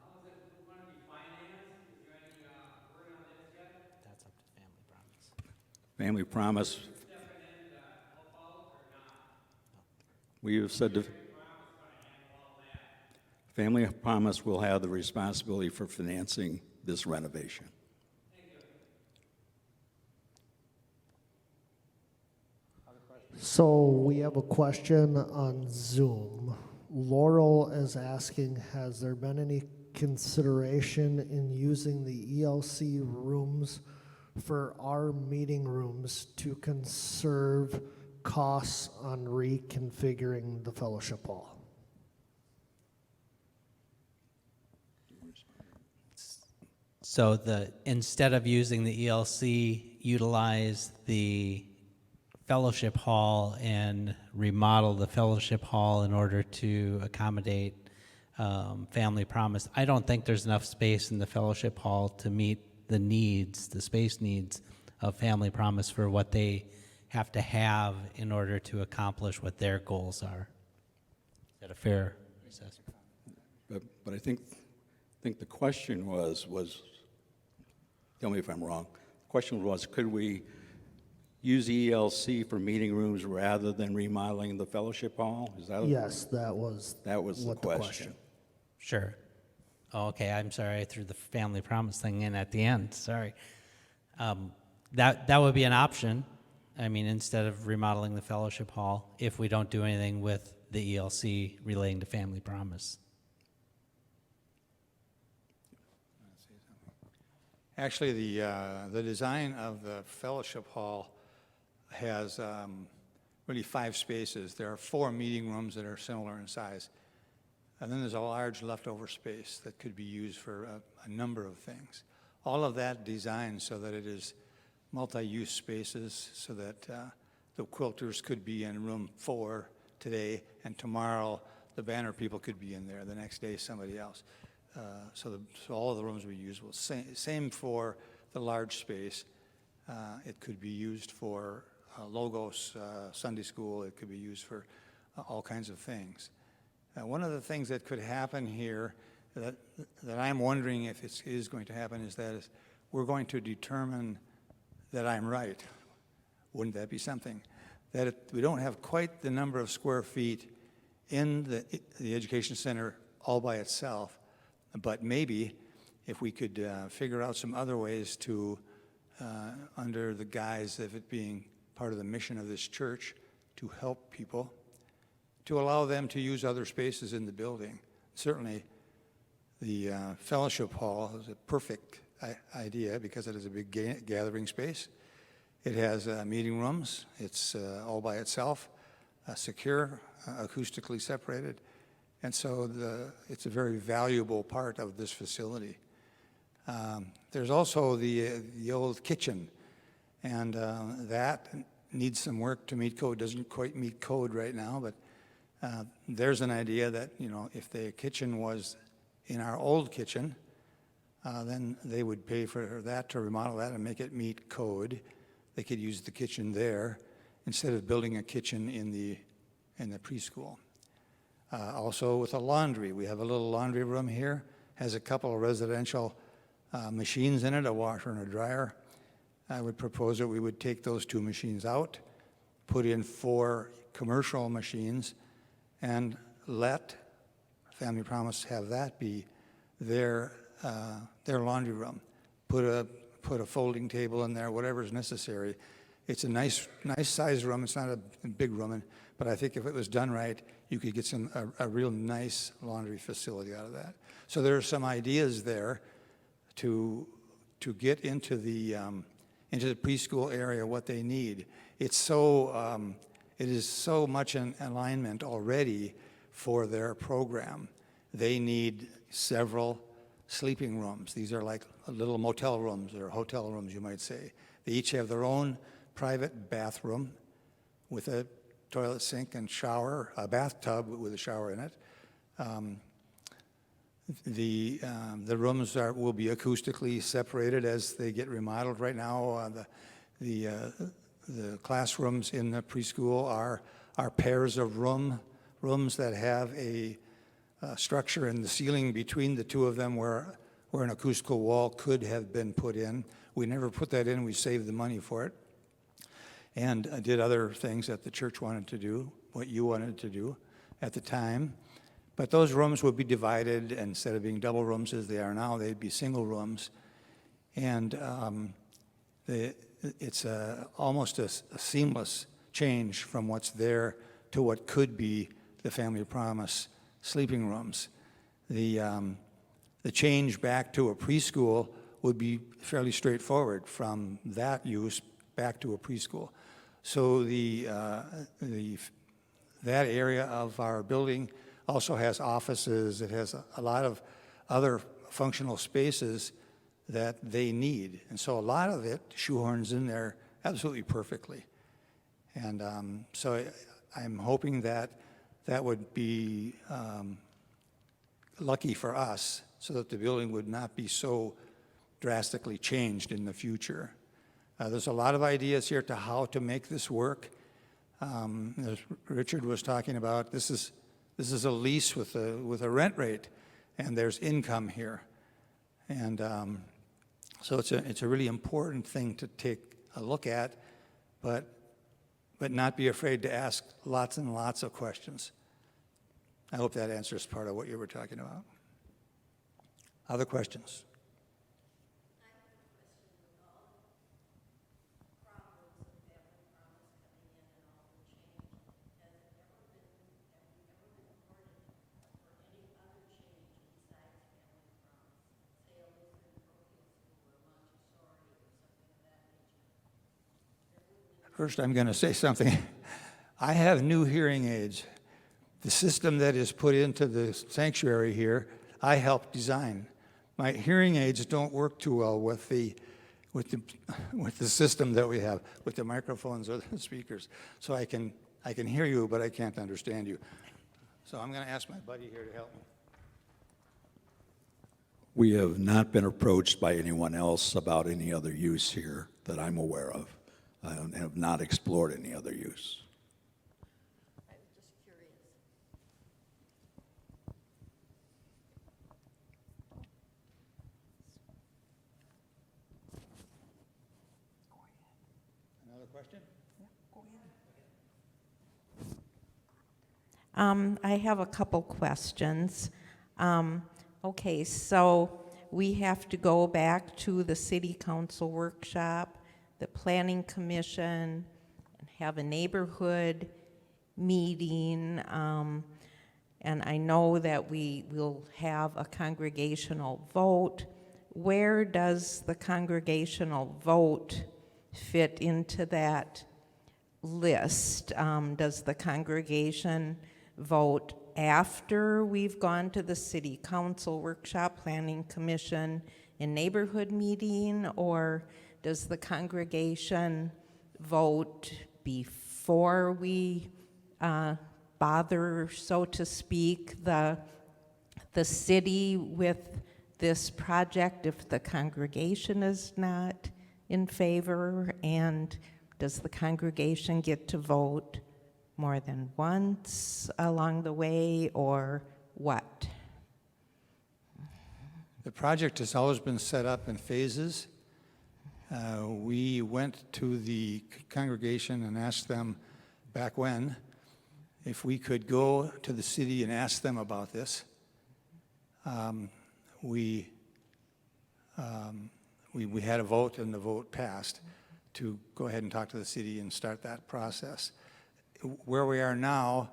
How is it going to be financed? Is there any word on this yet? That's up to Family Promise. Family Promise, Stepping in to help out or not? we have said to, Promise going to handle all that. Family Promise will have the responsibility for financing this renovation. So we have a question on Zoom. Laurel is asking, has there been any consideration in using the ELC rooms for our meeting rooms to conserve costs on reconfiguring the fellowship hall? So instead of using the ELC, utilize the fellowship hall and remodel the fellowship hall in order to accommodate Family Promise. I don't think there's enough space in the fellowship hall to meet the needs, the space needs of Family Promise for what they have to have in order to accomplish what their goals are. Is that a fair assessment? But I think the question was, tell me if I'm wrong, the question was, could we use ELC for meeting rooms rather than remodeling the fellowship hall? Is that Yes, that was the what question? Sure. Oh, okay, I'm sorry, I threw the Family Promise thing in at the end, sorry. That would be an option. I mean, instead of remodeling the fellowship hall, if we don't do anything with the ELC relating to Family Promise. Actually, the design of the fellowship hall has really 5 spaces. There are 4 meeting rooms that are similar in size. And then there's a large leftover space that could be used for a number of things. All of that designed so that it is multi-use spaces, so that the quilters could be in room 4 today, and tomorrow the banner people could be in there, the next day somebody else. So all of the rooms we use will same for the large space. It could be used for Logos Sunday school. It could be used for all kinds of things. One of the things that could happen here that I'm wondering if it is going to happen is that we're going to determine that I'm right. Wouldn't that be something? That we don't have quite the number of square feet in the education center all by itself, but maybe if we could figure out some other ways to, under the guise of it being part of the mission of this church, to help people, to allow them to use other spaces in the building. Certainly, the fellowship hall is a perfect idea because it is a big gathering space. It has meeting rooms. It's all by itself, secure, acoustically separated. And so it's a very valuable part of this facility. There's also the old kitchen, and that needs some work to meet code. Doesn't quite meet code right now, but there's an idea that, you know, if the kitchen was in our old kitchen, then they would pay for that to remodel that and make it meet code. They could use the kitchen there instead of building a kitchen in the preschool. Also with a laundry, we have a little laundry room here, has a couple of residential machines in it, a washer and a dryer. I would propose that we would take those 2 machines out, put in 4 commercial machines, and let Family Promise have that be their laundry room. Put a folding table in there, whatever is necessary. It's a nice size room. It's not a big room, but I think if it was done right, you could get a real nice laundry facility out of that. So there are some ideas there to get into the preschool area what they need. It's so it is so much in alignment already for their program. They need several sleeping rooms. These are like little motel rooms or hotel rooms, you might say. They each have their own private bathroom with a toilet, sink, and shower, a bathtub with a shower in it. The rooms will be acoustically separated as they get remodeled. Right now, the classrooms in the preschool are pairs of rooms that have a structure in the ceiling between the two of them where an acoustical wall could have been put in. We never put that in. We saved the money for it, and did other things that the church wanted to do, what you wanted to do at the time. But those rooms would be divided. Instead of being double rooms as they are now, they'd be single rooms. And it's almost a seamless change from what's there to what could be the Family Promise sleeping rooms. The change back to a preschool would be fairly straightforward from that use back to a preschool. So that area of our building also has offices. It has a lot of other functional spaces that they need. And so a lot of it shoehorns in there absolutely perfectly. And so I'm hoping that that would be lucky for us so that the building would not be so drastically changed in the future. There's a lot of ideas here to how to make this work. As Richard was talking about, this is a lease with a rent rate, and there's income here. And so it's a really important thing to take a look at, but not be afraid to ask lots and lots of questions. I hope that answers part of what you were talking about. Other questions? First, I'm going to say something. I have new hearing aids. The system that is put into the sanctuary here, I helped design. My hearing aids don't work too well with the system that we have, with the microphones or the speakers. So I can hear you, but I can't understand you. So I'm going to ask my buddy here to help me. We have not been approached by anyone else about any other use here that I'm aware of. I have not explored any other use. I was just curious. Another question? I have a couple questions. Okay, so we have to go back to the city council workshop, the planning commission, and have a neighborhood meeting. And I know that we will have a congregational vote. Where does the congregational vote fit into that list? Does the congregation vote after we've gone to the city council workshop, planning commission, and neighborhood meeting, or does the congregation vote before we bother, so to speak, the city with this project if the congregation is not in favor? And does the congregation get to vote more than once along the way, or what? The project has always been set up in phases. We went to the congregation and asked them back when if we could go to the city and ask them about this. We had a vote, and the vote passed to go ahead and talk to the city and start that process. Where we are now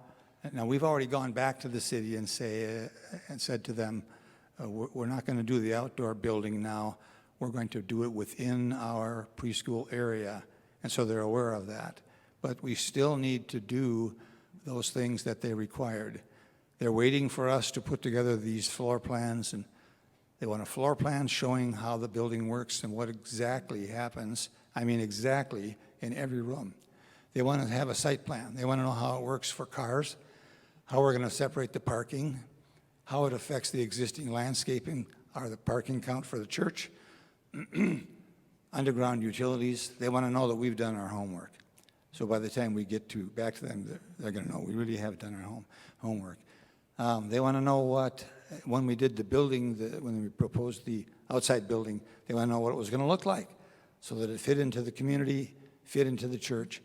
we've already gone back to the city and said to them, we're not going to do the outdoor building now. We're going to do it within our preschool area, and so they're aware of that. but we still need to do those things that they required. They're waiting for us to put together these floor plans, and they want a floor plan showing how the building works and what exactly happens, exactly in every room. They want to have a site plan. They want to know how it works for cars, how we're going to separate the parking, how it affects the existing landscaping, or the parking count for the church, underground utilities. They want to know that we've done our homework. So by the time we get back to them, they're going to know we really have done our homework. They want to know when we did the building, when we proposed the outside building, they want to know what it was going to look like so that it fit into the community, fit into the church.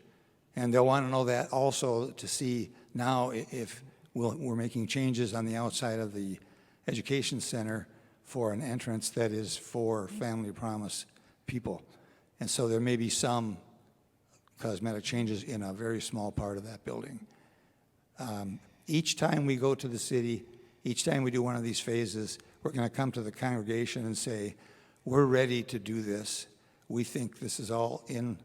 And they'll want to know that also to see now if we're making changes on the outside of the education center for an entrance that is for Family Promise people. And so there may be some cosmetic changes in a very small part of that building. Each time we go to the city, each time we do one of these phases, we're going to come to the congregation and say, we're ready to do this. We think this is all in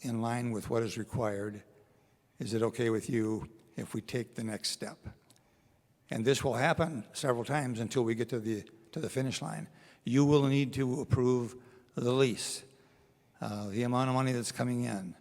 line with what is required. Is it okay with you if we take the next step? And this will happen several times until we get to the finish line. You will need to approve the lease, the amount of money that's coming in,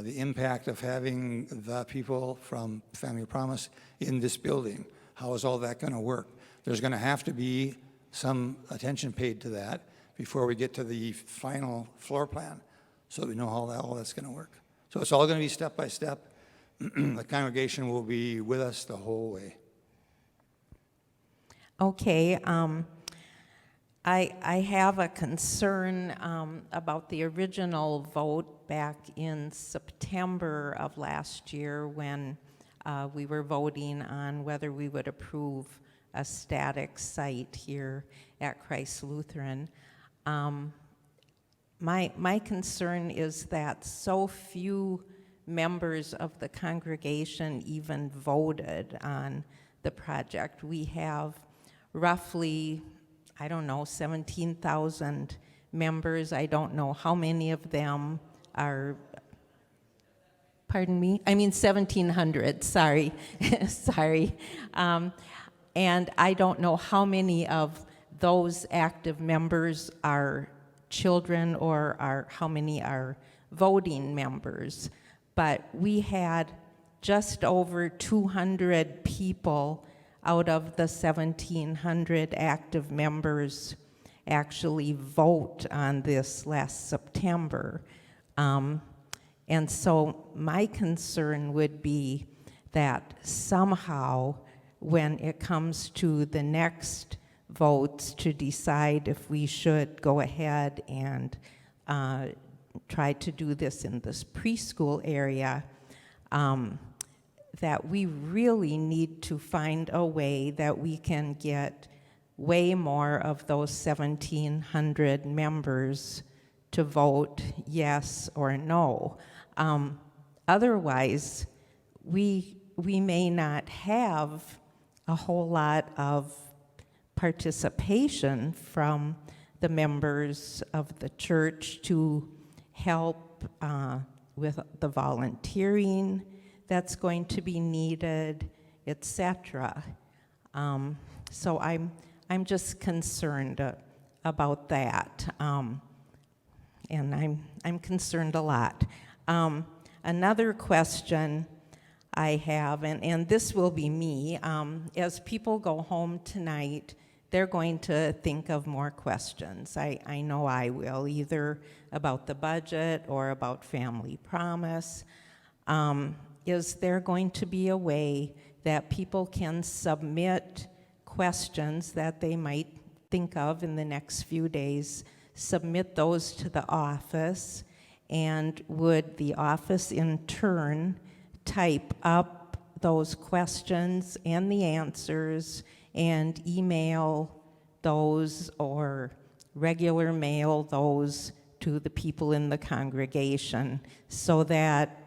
the impact of having the people from Family Promise in this building. How is all that going to work? There's going to have to be some attention paid to that before we get to the final floor plan so that we know how all that's going to work. So it's all going to be step by step. The congregation will be with us the whole way. Okay, I have a concern about the original vote back in September of last year when we were voting on whether we would approve a static site here at Christ Lutheran. My concern is that so few members of the congregation even voted on the project. We have roughly, 17,000 members. I don't know how many of them are, pardon me? 1,700, sorry, sorry. And I don't know how many of those active members are children or how many are voting members. But we had just over 200 people out of the 1,700 active members actually vote on this last September. And so my concern would be that somehow when it comes to the next votes to decide if we should go ahead and try to do this in this preschool area, that we really need to find a way that we can get way more of those 1,700 members to vote yes or no. Otherwise, we may not have a whole lot of participation from the members of the church to help with the volunteering that's going to be needed, etc. So I'm just concerned about that, and I'm concerned a lot. Another question I have, and this will be me, as people go home tonight, they're going to think of more questions. I know I will, either about the budget or about Family Promise. Is there going to be a way that people can submit questions that they might think of in the next few days, submit those to the office, and would the office in turn type up those questions and the answers and email those or regular mail those to the people in the congregation so that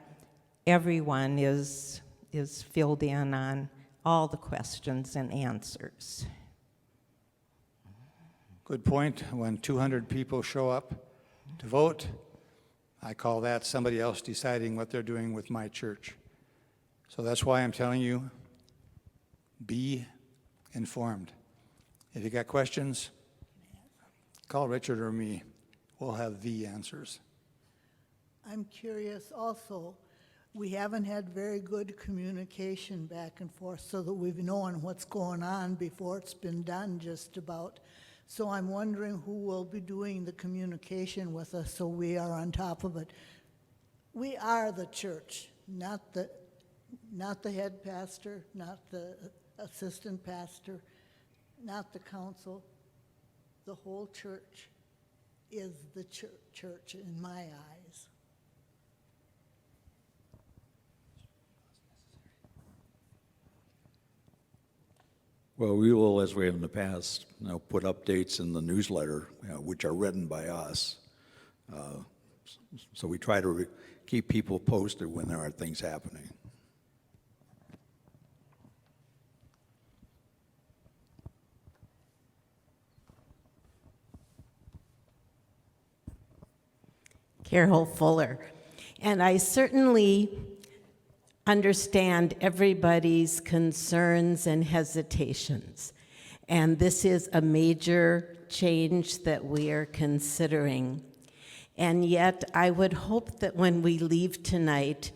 everyone is filled in on all the questions and answers? Good point. When 200 people show up to vote, I call that somebody else deciding what they're doing with my church. So that's why I'm telling you, be informed. If you got questions, call Richard or me. We'll have the answers. I'm curious also, we haven't had very good communication back and forth so that we've known what's going on before it's been done just about. So I'm wondering who will be doing the communication with us so we are on top of it. We are the church, not the head pastor, not the assistant pastor, not the council. The whole church is the church in my eyes. Well, we will, as we have in the past, put updates in the newsletter, which are written by us. So we try to keep people posted when there are things happening. Carol Fuller. And I certainly understand everybody's concerns and hesitations. And this is a major change that we are considering. And yet, I would hope that when we leave tonight,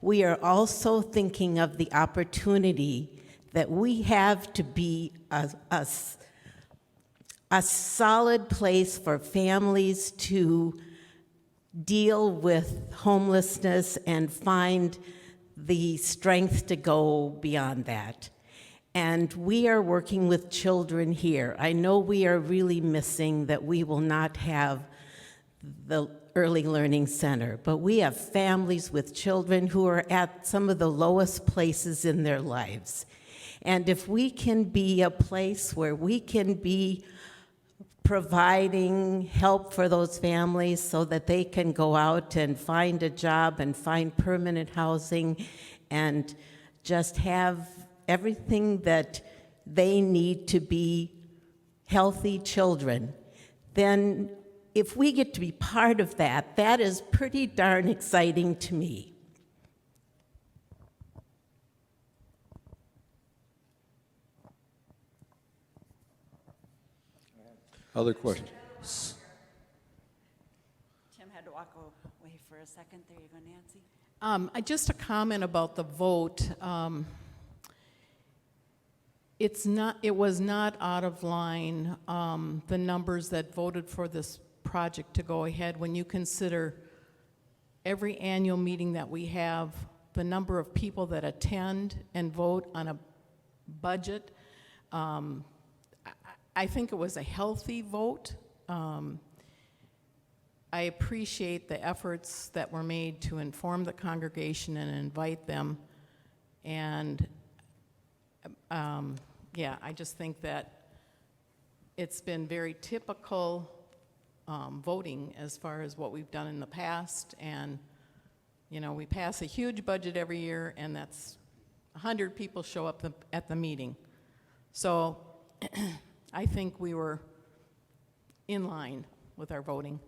we are also thinking of the opportunity that we have to be a solid place for families to deal with homelessness and find the strength to go beyond that. And we are working with children here. I know we are really missing that we will not have the Early Learning Center, but we have families with children who are at some of the lowest places in their lives. And if we can be a place where we can be providing help for those families so that they can go out and find a job and find permanent housing and just have everything that they need to be healthy children, then if we get to be part of that, that is pretty darn exciting to me. Other questions? Tim had to walk away for a second. There you go, Nancy. Just a comment about the vote. It was not out of line, the numbers that voted for this project to go ahead. When you consider every annual meeting that we have, the number of people that attend and vote on a budget, I think it was a healthy vote. I appreciate the efforts that were made to inform the congregation and invite them. And yeah, I just think that it's been very typical voting as far as what we've done in the past. And, you know, we pass a huge budget every year, and that's 100 people show up at the meeting. So I think we were in line with our voting.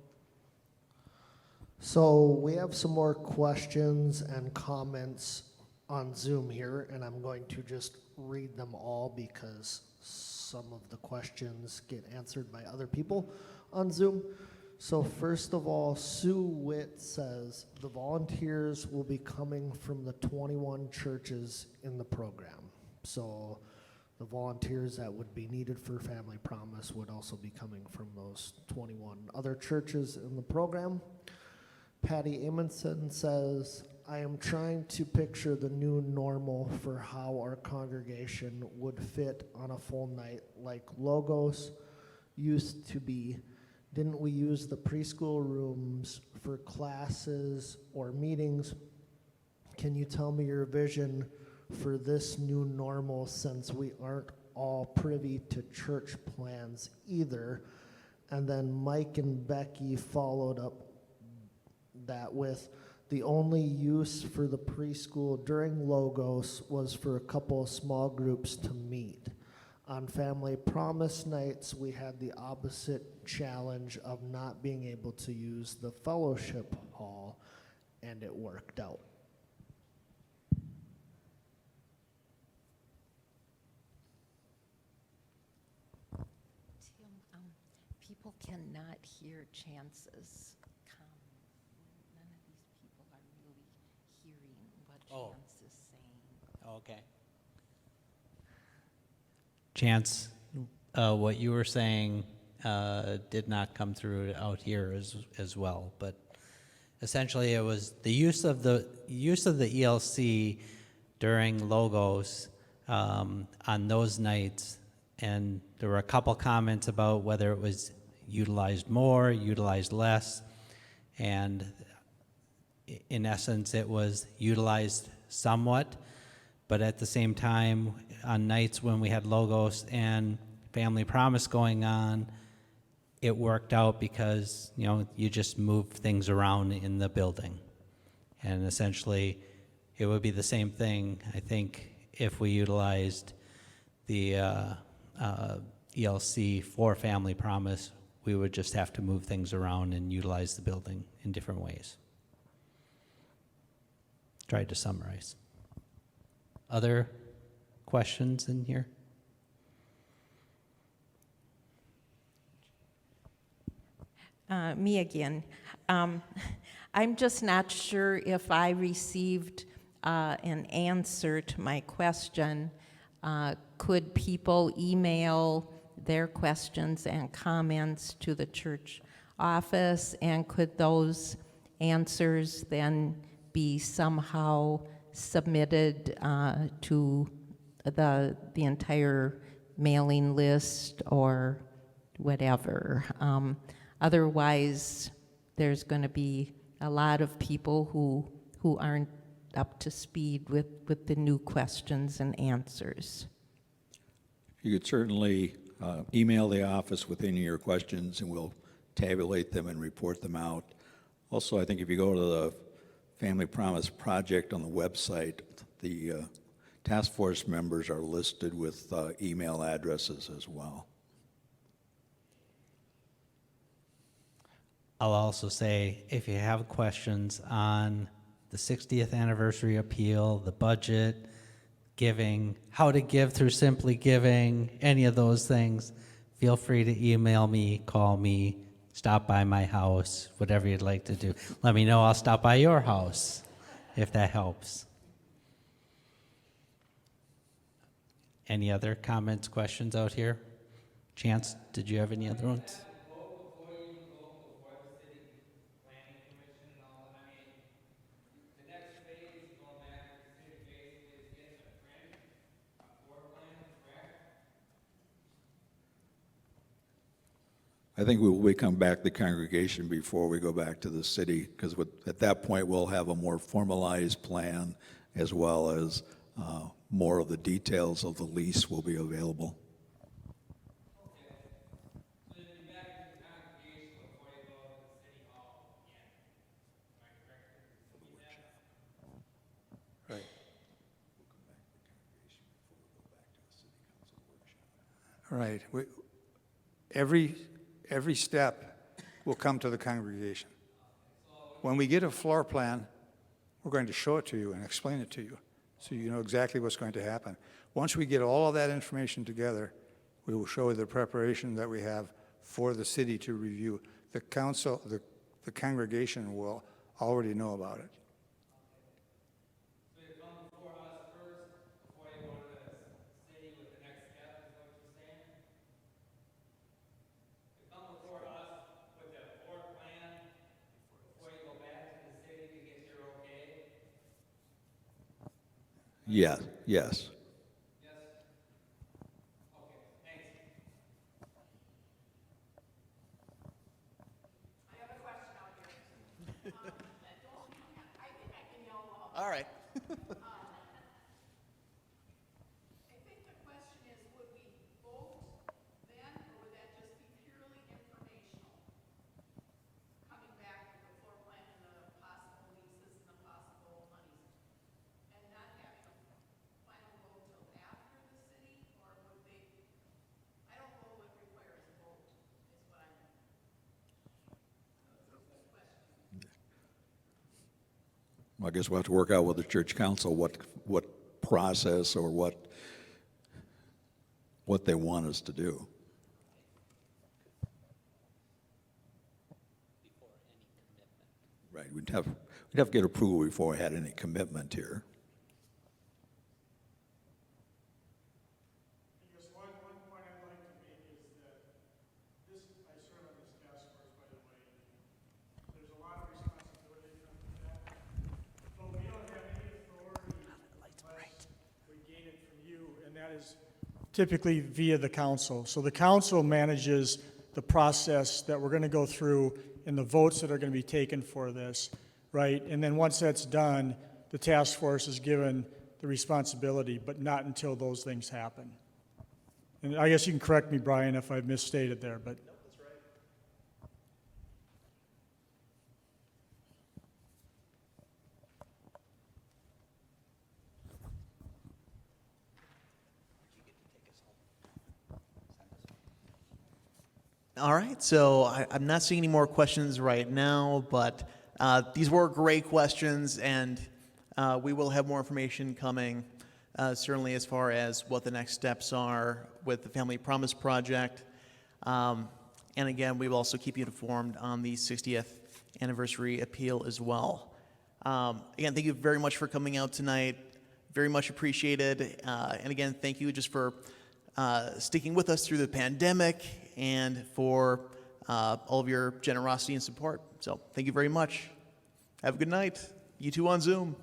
So we have some more questions and comments on Zoom here, and I'm going to just read them all because some of the questions get answered by other people on Zoom. So first of all, Sue Witt says the volunteers will be coming from the 21 churches in the program. So the volunteers that would be needed for Family Promise would also be coming from those 21 other churches in the program. Patty Amundsen says, I am trying to picture the new normal for how our congregation would fit on a full night like Logos used to be. Didn't we use the preschool rooms for classes or meetings? Can you tell me your vision for this new normal since we aren't all privy to church plans either? And then Mike and Becky followed up that with the only use for the preschool during Logos was for a couple of small groups to meet. On Family Promise nights, we had the opposite challenge of not being able to use the fellowship hall, and it worked out. Tim, people cannot hear Chance's comment. None of these people are really hearing what Oh. Chance is saying. Okay. Chance, what you were saying did not come through out here as well, but essentially it was the use of the ELC during logos on those nights, and there were a couple comments about whether it was utilized more, utilized less, and in essence it was utilized somewhat, but at the same time, on nights when we had logos and Family Promise going on, it worked out because, you know, you just move things around in the building. And essentially, it would be the same thing, I think, if we utilized the ELC for Family Promise, we would just have to move things around and utilize the building in different ways. Tried to summarize. Other questions in here? Me again. I'm just not sure if I received an answer to my question. Could people email their questions and comments to the church office, and could those answers then be somehow submitted to the entire mailing list or whatever? Otherwise, there's going to be a lot of people who aren't up to speed with the new questions and answers. You could certainly email the office with any of your questions, and we'll tabulate them and report them out. Also, I think if you go to the Family Promise Project on the website, the task force members are listed with email addresses as well. I'll also say, if you have questions on the 60th anniversary appeal, the budget, giving, how to give through Simply Giving, any of those things, feel free to email me, call me, stop by my house, whatever you'd like to do. Let me know, I'll stop by your house, if that helps. Any other comments, questions out here? Chance, did you have any other ones? I think we come back to the congregation before we go back to the city, because at that point we'll have a more formalized plan, as well as more of the details of the lease will be available. Right. Right. Every step will come to the congregation. When we get a floor plan, we're going to show it to you and explain it to you, so you know exactly what's going to happen. Once we get all of that information together, we will show you the preparation that we have for the city to review. The council, the congregation will already know about it. So you come before us first, before you go to the city with the next step, is what you're saying? You come before us with the floor plan, before you go back to the city to get your okay? Yes, yes. Yes? Okay, thanks. I have a question out here. I think I can yell loud. All right. I think the question is, would we vote then, or would that just be purely informational? Coming back with the floor plan and the possible leases and the possible monies, and not having a final vote till after the city, or would they I guess we'll have to work out with the church council what process or what they want us to do. Right, we'd have to get approval before we had any commitment here. I guess one point I'd like to make is that I serve on this task force, by the way. There's a lot of responsibility that comes with that. But we don't have any authority unless we gain it from you, and that is typically via the council. So the council manages the process that we're going to go through and the votes that are going to be taken for this, right? And then once that's done, the task force is given the responsibility, but not until those things happen. And I guess you can correct me, Brian, if I've misstated there, but. No, that's right. All right, so I'm not seeing any more questions right now, but these were great questions, and we will have more information coming, certainly as far as what the next steps are with the Family Promise Project. And again, we will also keep you informed on the 60th anniversary appeal as well. Again, thank you very much for coming out tonight. Very much appreciated. And again, thank you just for sticking with us through the pandemic and for all of your generosity and support. So thank you very much. Have a good night. You too on Zoom.